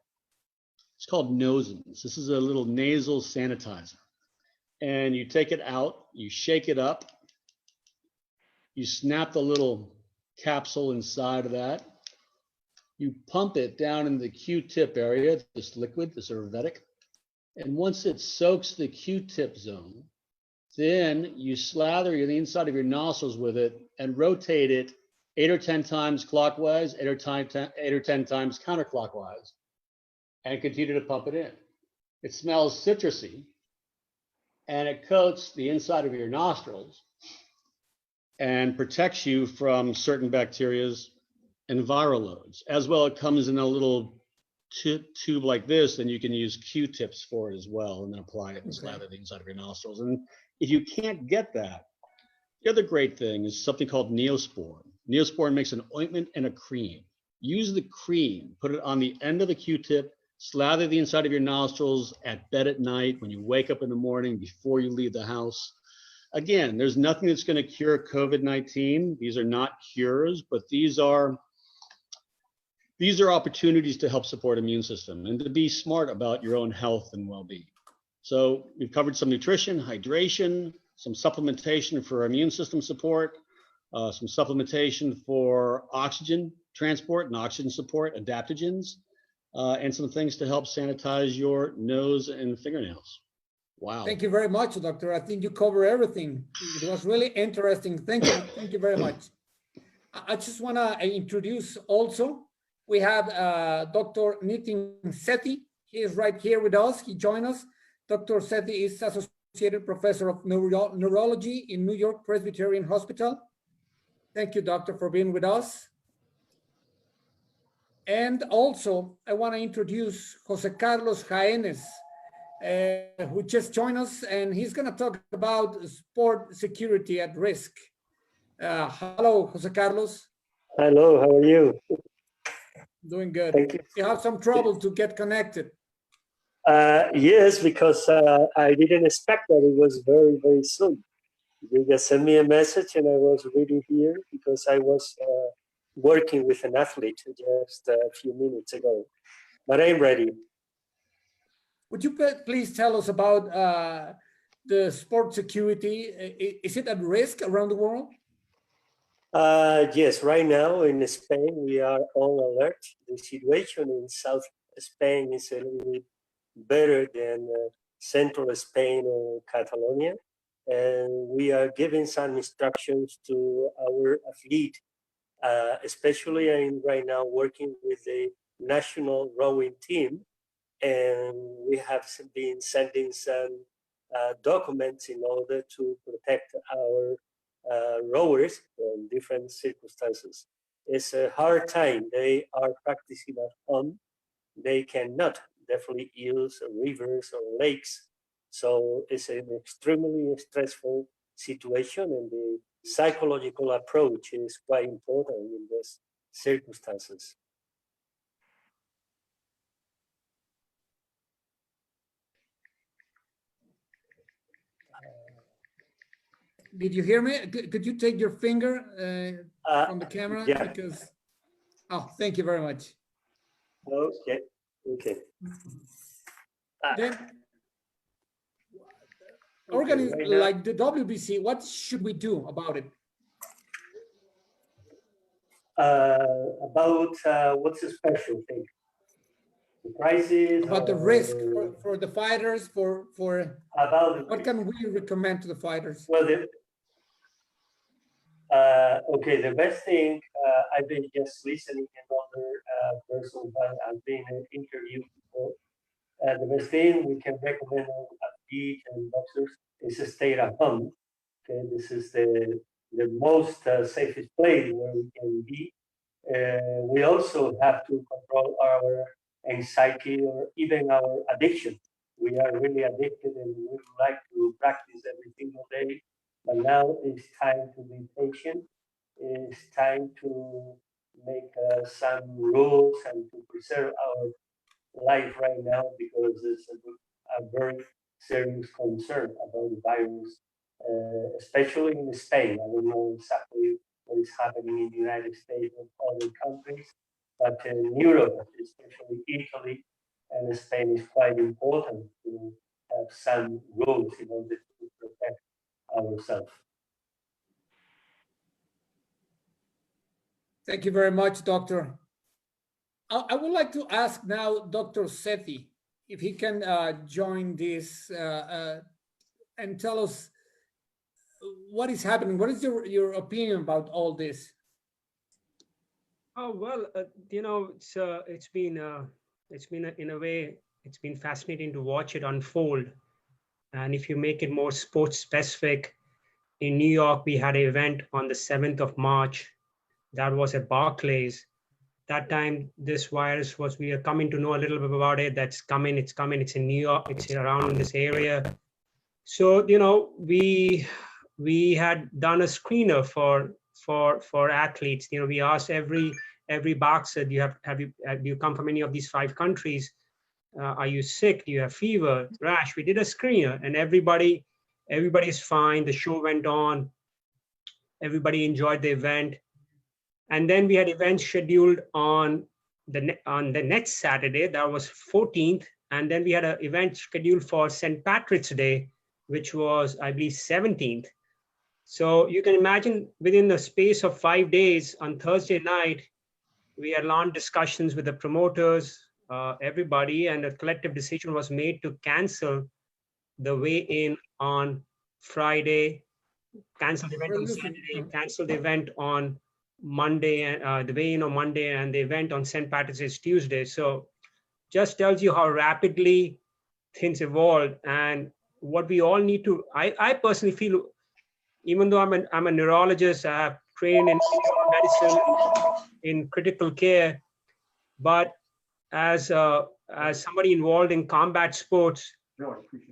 It's called Nosins. This is a little nasal sanitizer. And you take it out, you shake it up, you snap the little capsule inside of that, you pump it down in the Q-tip area, this liquid, this Ayurvedic, and once it soaks the Q-tip zone, then you slather the inside of your nostrils with it and rotate it 8 or 10 times clockwise, 8 or 10 times counterclockwise, and continue to pump it in. It smells citrusy, and it coats the inside of your nostrils and protects you from certain bacterias and viral loads. As well, it comes in a little tube like this, and you can use Q-tips for it as well, and then apply it and slather the inside of your nostrils. And if you can't get that, the other great thing is something called Neosporin. Neosporin makes an ointment and a cream. Use the cream, put it on the end of the Q-tip, Slather the inside of your nostrils at bed at night, when you wake up in the morning, before you leave the house. Again, there's nothing that's going to cure COVID-19. These are not cures, but these are opportunities to help support immune system and to be smart about your own health and well-being. So we've covered some nutrition, hydration, some supplementation for immune system support, some supplementation for oxygen transport and oxygen support, adaptogens, and some things to help sanitize your nose and fingernails. Wow. Thank you very much, Doctor. I think you cover everything. It was really interesting. Thank you. Thank you very much. I just want to introduce also, we have Dr. 𝗪𝗕𝗖. He is right here with us. He joined us. Dr. 𝗪𝗖 is Associate Professor of Neurology in New York Presbyterian Hospital. Thank you, Doctor, for being with us. And also, I want to introduce José Carlos Jaénes, who just joined us, and he's going to talk about sport security at risk. Hello, José Carlos. Hello, how are you? Doing good. Thank you. You have some trouble to get connected. Yes, because I didn't expect that it was very, very soon. You just sent me a message and I was really here because I was working with an athlete just a few minutes ago, but I'm ready. Would you please tell us about the sport security? Is it at risk around the world? Yes, right now in Spain, we are on alert. The situation in South Spain is a little bit better than Central Spain or Catalonia. And we are giving some instructions to our athlete, especially I'm right now working with the national rowing team. And we have been sending some documents in order to protect our rowers in different circumstances. It's a hard time. They are practicing at home. They cannot definitely use rivers or lakes. So it's an extremely stressful situation, and the psychological approach is quite important in these circumstances. Did you hear me? Could you take your finger from the camera? Yeah. Because, oh, thank you very much. Okay, okay. Then, like the WBC, what should we do about it? About what's the special thing? The prices? About the risk for the fighters, about what can we recommend to the fighters? Well, okay, the best thing, I've been just listening to another person, but I've been interviewed before. The best thing we can recommend athletes and boxers is to stay at home. Okay, this is the most safest place where we can be. We also have to control our anxiety or even our addiction. We are really addicted and we would like to practice every single day. But now it's time to be patient. It's time to make some rules and to preserve our life right now, because it's a very serious concern about the virus, especially in Spain. I don't know exactly what is happening in the United States and other countries, but in Europe, especially Italy and Spain, is quite important to have some rules in order to protect ourselves. Thank you very much, Doctor. I would like to ask now Dr. 𝗪𝗖 if he can join this and tell us what is happening. What is your opinion about all this? Oh, well, you know, it's been in a way, it's been fascinating to watch it unfold. And if you make it more sports specific, in New York, we had an event on the 7th of March. That was at Barclays. That time, this virus we are coming to know a little bit about it. That's coming, it's in New York, it's around in this area. So, you know, we had done a screener for athletes. You know, we asked every boxer, do you come from any of these 5 countries? Are you sick? Do you have fever, rash? We did a screener, and everybody is fine. The show went on. Everybody enjoyed the event. And then we had events scheduled on the next Saturday, that was 14th. And then we had an event scheduled for St. Patrick's Day, which was, I believe, 17th. So you can imagine within the space of 5 days on Thursday night, we had long discussions with the promoters, everybody, and a collective decision was made to cancel the weigh-in on Friday, cancel the event on Saturday, cancel the event on Monday, and the weigh-in on Monday, and the event on St. Patrick's is Tuesday. So just tells you how rapidly things evolved, and what we all need to, I personally feel, even though I'm a neurologist, I have trained in medicine, in critical care, but as somebody involved in combat sports,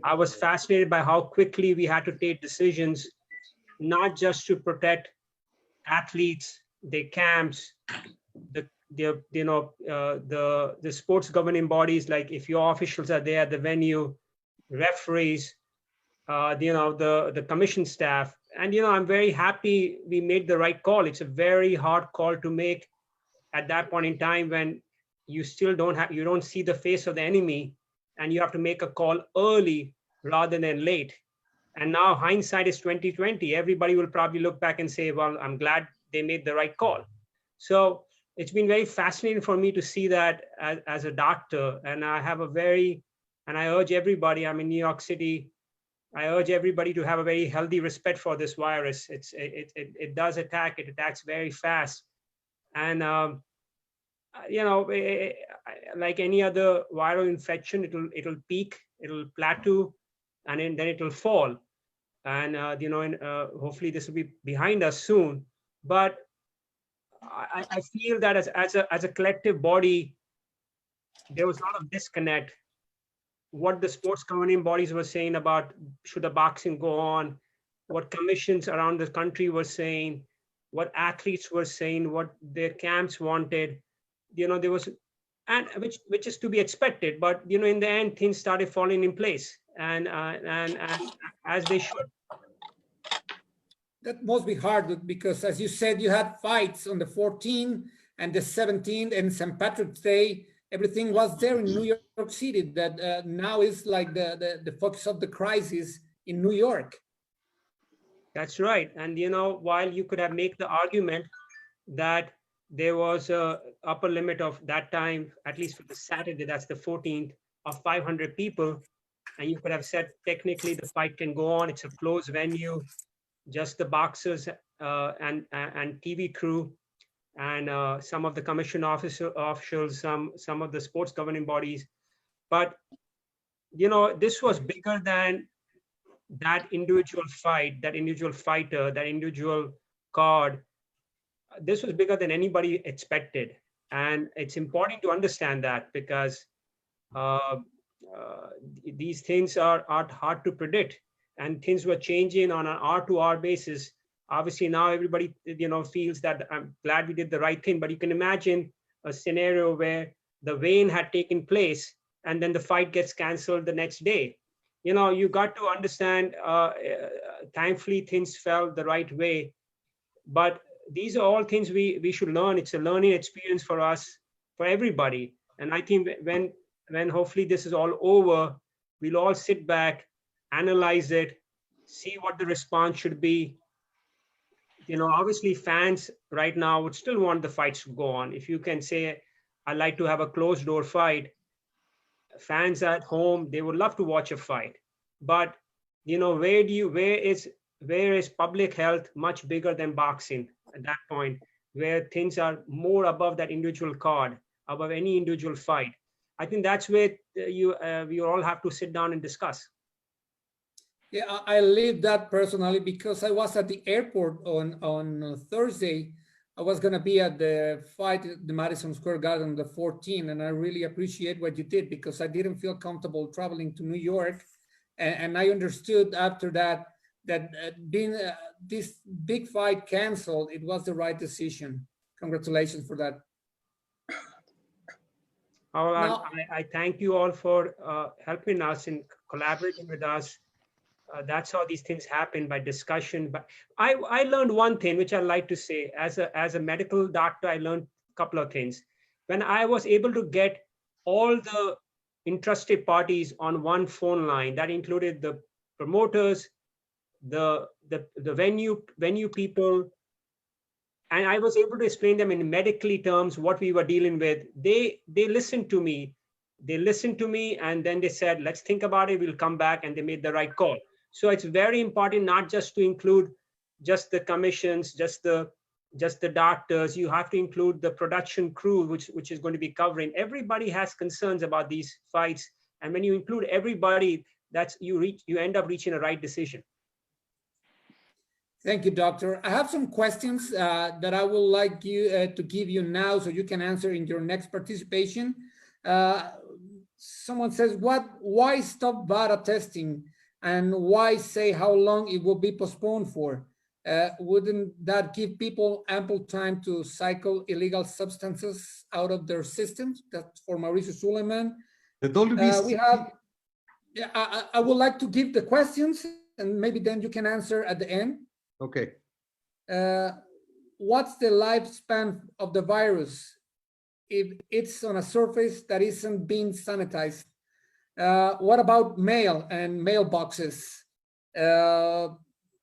I was fascinated by how quickly we had to take decisions, not just to protect athletes, their camps, the sports governing bodies, like if your officials are there at the venue, referees, the commission staff. And, I'm very happy we made the right call. It's a very hard call to make at that point in time when you still don't see the face of the enemy, and you have to make a call early rather than late. And now hindsight is 2020. Everybody will probably look back and say, well, I'm glad they made the right call. So it's been very fascinating for me to see that as a doctor. And I urge everybody, I'm in New York City, I urge everybody to have a very healthy respect for this virus. It does attack, it attacks very fast. And, like any other viral infection, it'll peak, it'll plateau, and then it'll fall. And, hopefully this will be behind us soon. But I feel that as a collective body, there was a lot of disconnect. What the sports governing bodies were saying about should the boxing go on, what commissions around the country were saying, what athletes were saying, what their camps wanted, there was, and which is to be expected. But in the end, things started falling in place, and as they should. That must be hard because, as you said, you had fights on the 14th and the 17th, and St. Patrick's Day. Everything was there in New York City. That now is like the focus of the crisis in New York. That's right. And while you could have made the argument that there was a upper limit of that time, at least for the Saturday, that's the 14th, of 500 people, and you could have said technically the fight can go on. It's a closed venue, just the boxers and TV crew, and some of the commission officials, some of the sports governing bodies. But this was bigger than that individual fight, that individual fighter, that individual card. This was bigger than anybody expected. And it's important to understand that, because these things are hard to predict, and things were changing on an hour-to-hour basis. Obviously now everybody feels that I'm glad we did the right thing, but you can imagine a scenario where the weigh-in had taken place and then the fight gets canceled the next day. You got to understand, thankfully things fell the right way, but these are all things we should learn. It's a learning experience for us, for everybody. And I think when hopefully this is all over, we'll all sit back, analyze it, see what the response should be. Obviously fans right now would still want the fights to go on. If you can say, I'd like to have a closed door fight, fans at home, they would love to watch a fight. But, where is public health much bigger than boxing at that point, where things are more above that individual card, above any individual fight? I think that's where we all have to sit down and discuss. Yeah, I lived that personally because I was at the airport on Thursday. I was going to be at the fight at the Madison Square Garden on the 14th, and I really appreciate what you did because I didn't feel comfortable traveling to New York. And I understood after that being this big fight canceled, it was the right decision. Congratulations for that. Now- I thank you all for helping us and collaborating with us. That's how these things happen, by discussion. But I learned one thing, which I like to say. As a medical doctor, I learned a couple of things. When I was able to get all the interested parties on one phone line, that included the promoters, the venue people, and I was able to explain them in medically terms what we were dealing with. They listened to me. They listened to me, and then they said, let's think about it. We'll come back, and they made the right call. So it's very important not just to include just the commissions, just the doctors. You have to include the production crew, which is going to be covering. Everybody has concerns about these fights, and when you include everybody, you end up reaching a right decision. Thank you, doctor. I have some questions that I would like you to give you now so you can answer in your next participation. Someone says, why stop VADA testing, and why say how long it will be postponed for? Wouldn't that give people ample time to cycle illegal substances out of their systems? That's for Mauricio Suleiman. The WBC. We have, yeah, I would like to give the questions, and maybe then you can answer at the end. Okay. What's the lifespan of the virus if it's on a surface that isn't being sanitized? What about mail and mailboxes?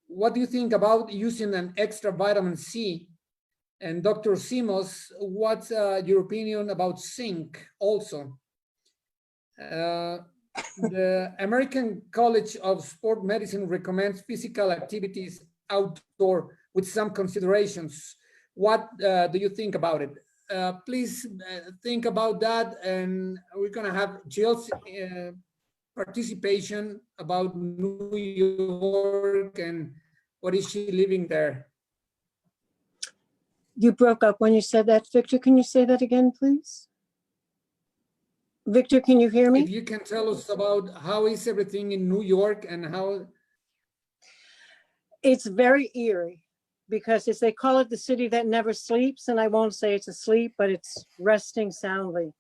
What do you think about using an extra vitamin C? And Dr. Simos, what's your opinion about zinc also? The American College of Sport Medicine recommends physical activities outdoor with some considerations. What do you think about it? Please think about that, and we're going to have Jill's participation about New York and what is she living there. You broke up when you said that, Victor. Can you say that again, please? Victor, can you hear me? If you can tell us about how is everything in New York and how... It's very eerie, because as they call it, the city that never sleeps, and I won't say it's asleep, but it's resting soundly.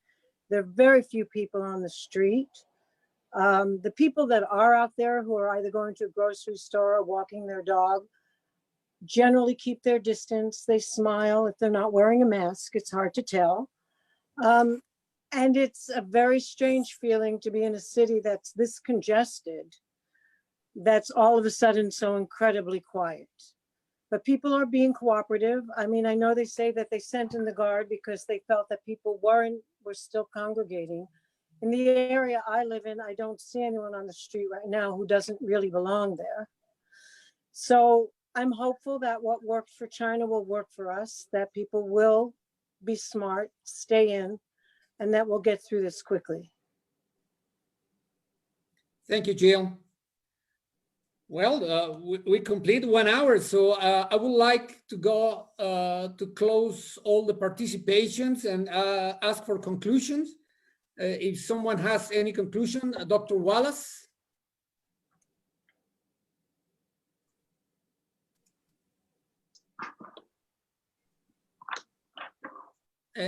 There are very few people on the street. The people that are out there who are either going to a grocery store or walking their dog generally keep their distance. They smile if they're not wearing a mask. It's hard to tell. And it's a very strange feeling to be in a city that's this congested, that's all of a sudden so incredibly quiet. But people are being cooperative. I mean, I know they say that they sent in the guard because they felt that people were still congregating. In the area I live in, I don't see anyone on the street right now who doesn't really belong there. So I'm hopeful that what worked for China will work for us, that people will be smart, stay in, and that we'll get through this quickly. Thank you, Jill. Well, we complete 1 hour, so I would like to go to close all the participations and ask for conclusions. If someone has any conclusion, Dr. Wallace.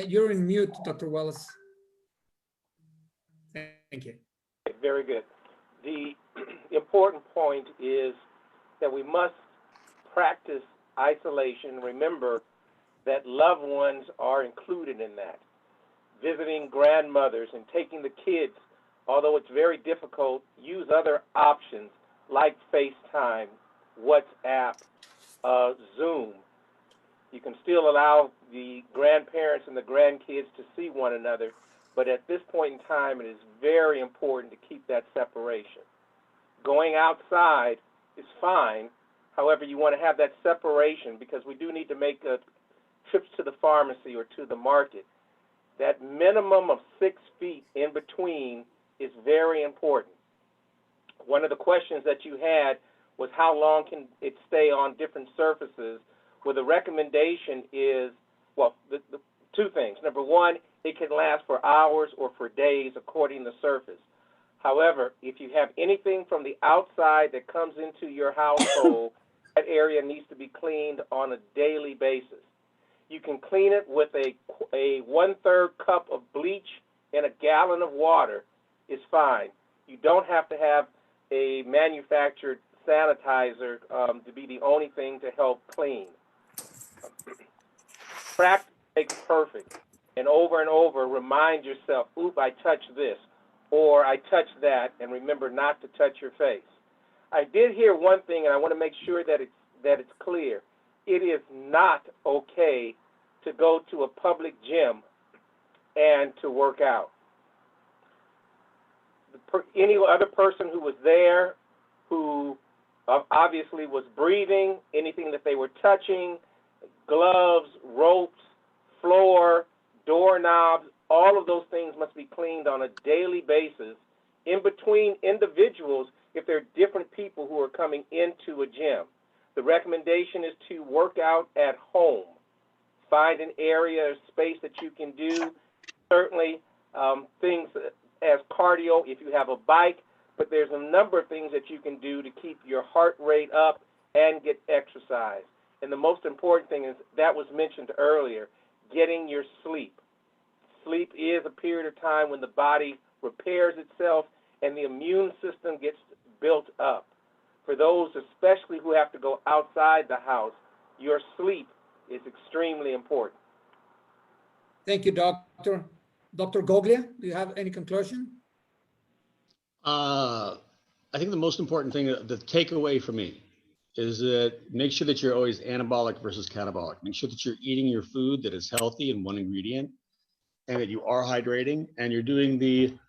You're in mute, Dr. Wallace. Thank you. Very good. The important point is that we must practice isolation. Remember that loved ones are included in that. Visiting grandmothers and taking the kids, although it's very difficult, use other options like FaceTime, WhatsApp, Zoom. You can still allow the grandparents and the grandkids to see one another, but at this point in time, it is very important to keep that separation. Going outside is fine. However, you want to have that separation because we do need to make trips to the pharmacy or to the market. That minimum of 6 feet in between is very important. One of the questions that you had was how long can it stay on different surfaces? Well, the recommendation is, well, the two things. Number one, it can last for hours or for days according to the surface. However, if you have anything from the outside that comes into your household, that area needs to be cleaned on a daily basis. You can clean it with a 1/3 cup of bleach and a gallon of water is fine. You don't have to have a manufactured sanitizer to be the only thing to help clean. Practice makes perfect. And over, remind yourself, oop, I touched this, or I touched that, and remember not to touch your face. I did hear one thing, and I want to make sure that it's clear. It is not okay to go to a public gym and to work out. Any other person who was there who obviously was breathing, anything that they were touching, gloves, ropes, floor, doorknobs, all of those things must be cleaned on a daily basis in between individuals if there are different people who are coming into a gym. The recommendation is to work out at home. Find an area or space that you can do. Certainly things as cardio if you have a bike, but there's a number of things that you can do to keep your heart rate up and get exercise. And the most important thing is, that was mentioned earlier, getting your sleep. Sleep is a period of time when the body repairs itself and the immune system gets built up. For those especially who have to go outside the house, your sleep is extremely important. Thank you, Doctor. Dr. Goglia, do you have any conclusion? I think the most important thing, the takeaway for me, is that make sure that you're always anabolic versus catabolic. Make sure that you're eating your food that is healthy in one ingredient, and that you are hydrating, and you're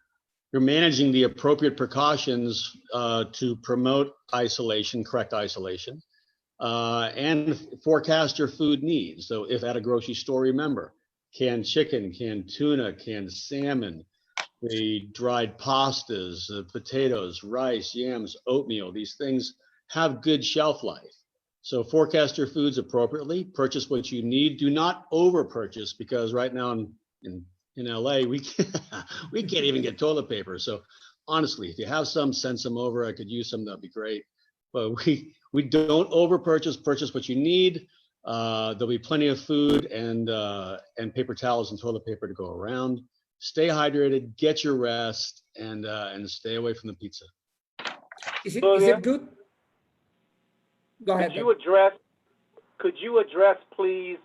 managing the appropriate precautions to promote isolation, correct isolation, and forecast your food needs. So if at a grocery store, remember, canned chicken, canned tuna, canned salmon, the dried pastas, potatoes, rice, yams, oatmeal, these things have good shelf life. So forecast your foods appropriately, purchase what you need. Do not over purchase, because right now in LA, we can't even get toilet paper. So honestly, if you have some, send some over. I could use some, that'd be great. But we don't over purchase, purchase what you need. There'll be plenty of food and paper towels and toilet paper to go around. Stay hydrated, get your rest, and stay away from the pizza. Is it good? Go ahead. Could you address, please,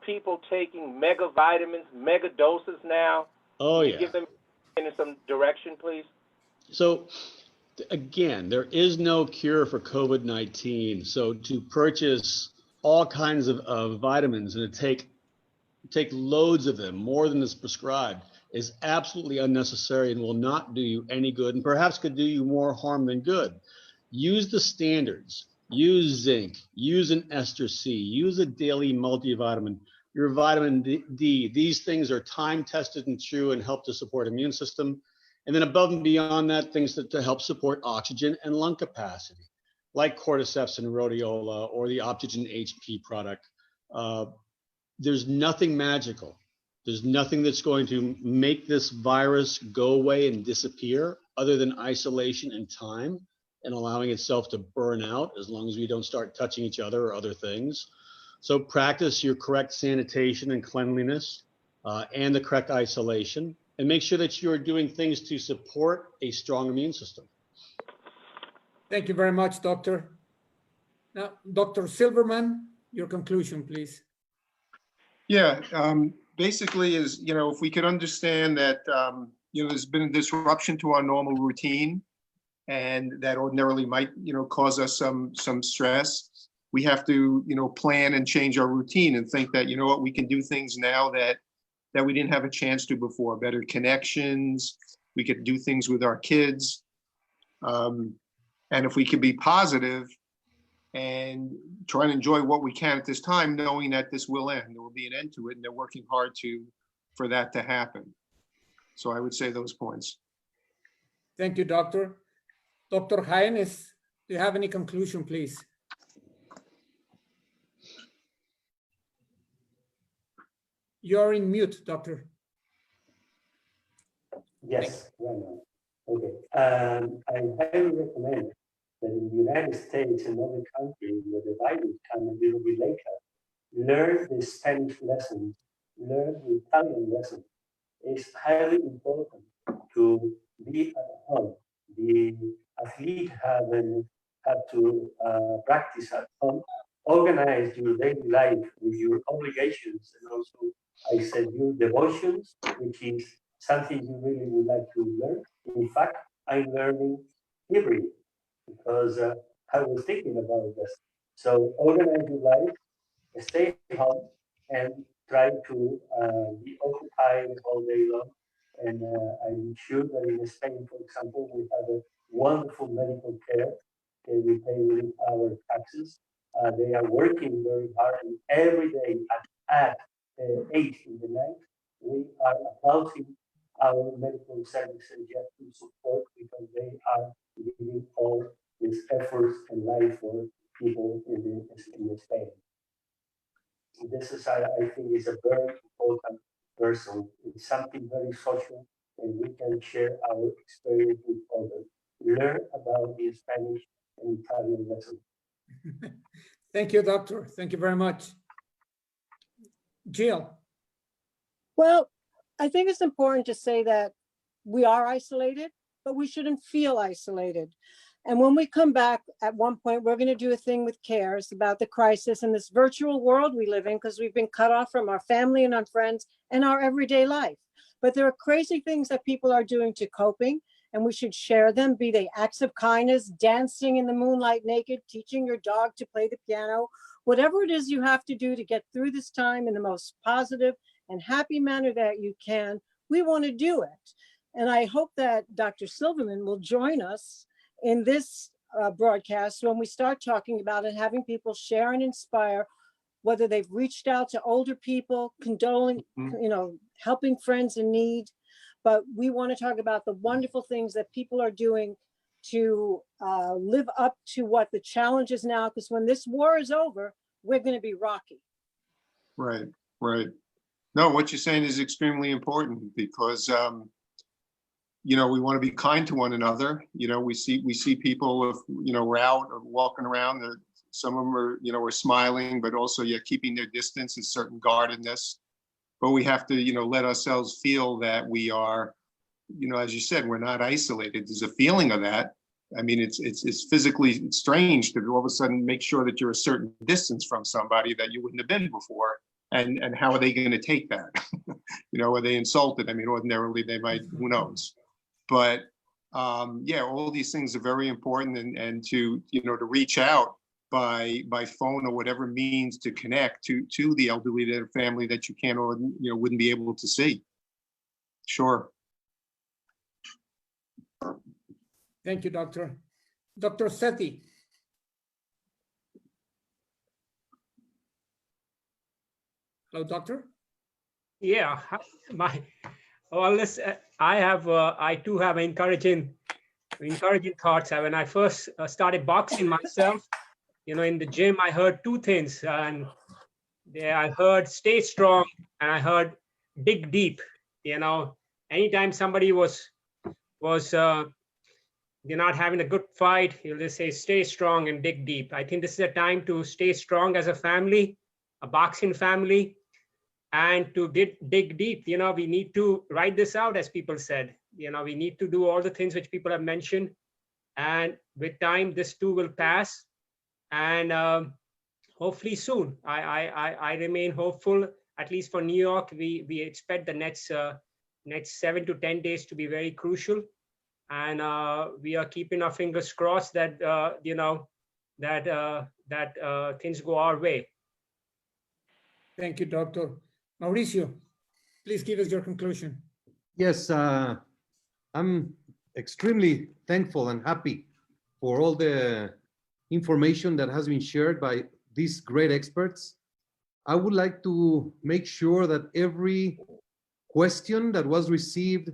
people taking mega vitamins, mega doses now? Oh, yeah. Give them in some direction, please. So, again, there is no cure for COVID-19. So to purchase all kinds of vitamins and to take loads of them, more than is prescribed, is absolutely unnecessary and will not do you any good, and perhaps could do you more harm than good. Use the standards. Use zinc, use an ester C, use a daily multivitamin, your vitamin D. These things are time tested and true and help to support immune system. And then above and beyond that, things to help support oxygen and lung capacity, like cordyceps and rhodiola or the Optogen HP product. There's nothing magical. There's nothing that's going to make this virus go away and disappear other than isolation and time, and allowing itself to burn out as long as we don't start touching each other or other things. So practice your correct sanitation and cleanliness and the correct isolation, and make sure that you're doing things to support a strong immune system. Thank you very much, Doctor. Now, Dr. 𝗪𝗓𝗏, your conclusion, please. Yeah, basically is, if we could understand that, there's been a disruption to our normal routine, and that ordinarily might, cause us some stress. We have to, plan and change our routine and think that, what, we can do things now that we didn't have a chance to before. Better connections, we could do things with our kids. And if we could be positive and try and enjoy what we can at this time, knowing that this will end, there will be an end to it, and they're working hard for that to happen. So I would say those points. Thank you, Doctor. Dr. Jaénes, do you have any conclusion, please? You're in mute, Doctor. Yes, right now. Okay. I highly recommend that in the United States and other countries where the virus comes a little bit later, learn the Spanish lesson, learn the Italian lesson, it's highly important to be at home. The athlete have to practice at home, organize your daily life with your obligations, and also, I said, your devotions, which is something you really would like to learn. In fact, I'm learning Hebrew because I was thinking about this. So organize your life, stay home, and try to be occupied all day long. And I'm sure that in Spain, for example, we have a wonderful medical care. We pay with our taxes. They are working very hard, and every day at 8 in the night, we are applauding our medical services just to support because they are giving all these efforts and life for people in Spain. This is, I think, is a very important person. It's something very social, and we can share our experience with others. Learn about the Spanish and Italian lesson. Thank you, doctor. Thank you very much. Jill. Well, I think it's important to say that we are isolated, but we shouldn't feel isolated. And when we come back at one point, we're going to do a thing with CARES about the crisis and this virtual world we live in because we've been cut off from our family and our friends and our everyday life. But there are crazy things that people are doing to coping, and we should share them, be they acts of kindness, dancing in the moonlight naked, teaching your dog to play the piano, whatever it is you have to do to get through this time in the most positive and happy manner that you can, we want to do it. And I hope that Dr. Silverman will join us in this broadcast when we start talking about it, having people share and inspire, whether they've reached out to older people, condoling, helping friends in need. But we want to talk about the wonderful things that people are doing to live up to what the challenge is now, because when this war is over, we're going to be rocky. Right, right. No, what you're saying is extremely important because we want to be kind to one another. We see people, if, we're out or walking around, some of them are, are smiling, but also keeping their distance and certain guardedness. But we have to, let ourselves feel that we are, as you said, we're not isolated. There's a feeling of that. I mean, it's physically strange to all of a sudden make sure that you're a certain distance from somebody that you wouldn't have been before. And how are they going to take that? Are they insulted? I mean, ordinarily they might, who knows? But all these things are very important, and to to reach out by phone or whatever means to connect to the elderly, their family that you can't or wouldn't be able to see. Sure. Thank you, Doctor. Dr. Sethi. Hello, doctor. Yeah, I too have encouraging thoughts. When I first started boxing myself, in the gym, I heard two things, and I heard stay strong, and I heard dig deep. Anytime somebody was you're not having a good fight, he'll just say stay strong and dig deep. I think this is a time to stay strong as a family, a boxing family. And to dig deep, we need to write this out, as people said. We need to do all the things which people have mentioned. And with time, this too will pass. And hopefully soon, I remain hopeful. At least for New York, we expect the next 7 to 10 days to be very crucial. And we are keeping our fingers crossed that things go our way. Thank you, Doctor. Mauricio, please give us your conclusion. Yes, I'm extremely thankful and happy for all the information that has been shared by these great experts. I would like to make sure that every question that was received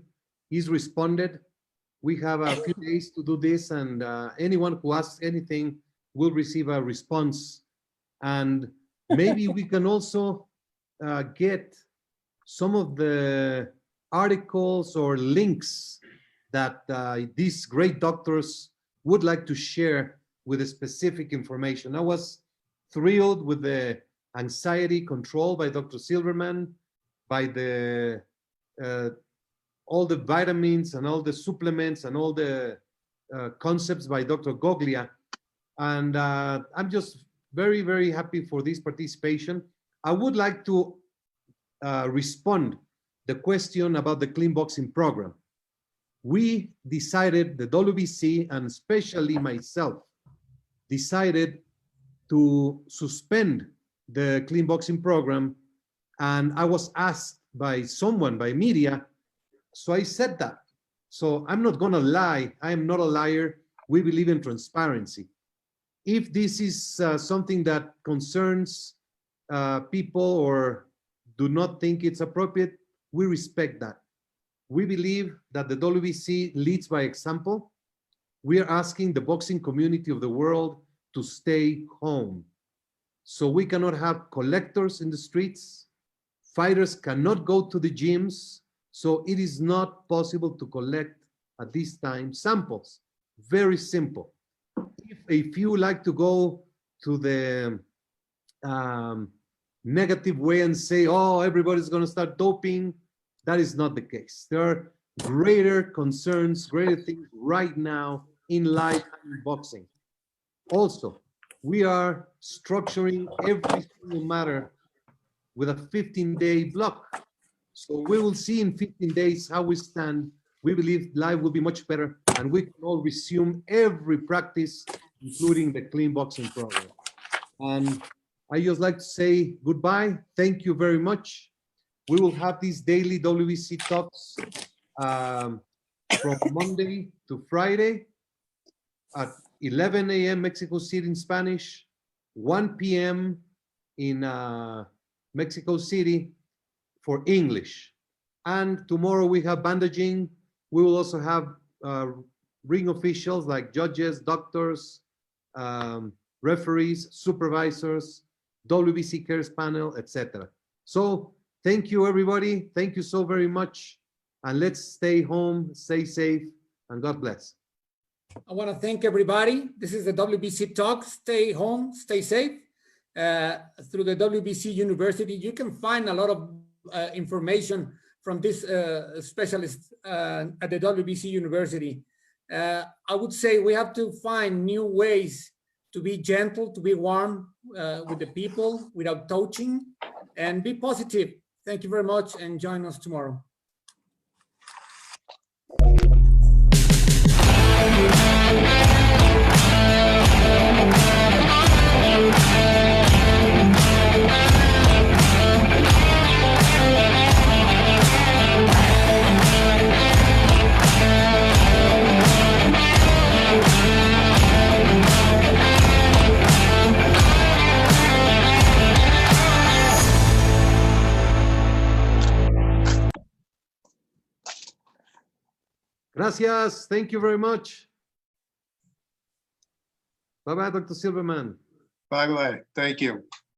is responded. We have a few days to do this, and anyone who asks anything will receive a response. And maybe we can also get some of the articles or links that these great doctors would like to share with the specific information. I was thrilled with the anxiety control by Dr. Silverman, by the all the vitamins and all the supplements and all the concepts by Dr. Goglia. And I'm just very, very happy for this participation. I would like to respond the question about the clean boxing program. We decided, the WBC and especially myself, decided to suspend the clean boxing program. And I was asked by someone, by media, so I said that. So I'm not gonna lie, I am not a liar. We believe in transparency. If this is something that concerns people or do not think it's appropriate, we respect that. We believe that the WBC leads by example. We are asking the boxing community of the world to stay home. So we cannot have collectors in the streets. Fighters cannot go to the gyms. So it is not possible to collect at this time samples. Very simple. If a few like to go to the negative way and say, oh, everybody's going to start doping, that is not the case. There are greater concerns, greater things right now in life and boxing. Also, we are structuring every single matter with a 15-day block. So we will see in 15 days how we stand. We believe life will be much better and we can all resume every practice, including the clean boxing program. And I just like to say goodbye. Thank you very much. We will have these daily WBC talks from Monday to Friday at 11 a.m. Mexico City in Spanish, 1 p.m. in Mexico City for English. And tomorrow we have bandaging. We will also have ring officials like judges, doctors, referees, supervisors, WBC cares panel, etc. So thank you, everybody. Thank you so very much. And let's stay home, stay safe, and God bless. I want to thank everybody. This is the WBC Talk. Stay home, stay safe. Through the WBC University, you can find a lot of information from this specialist at the WBC University. I would say we have to find new ways to be gentle, to be warm with the people without touching, and be positive. Thank you very much, and join us tomorrow. Gracias. Thank you very much. Bye-bye, Dr. Silverman. Bye-bye. Thank you.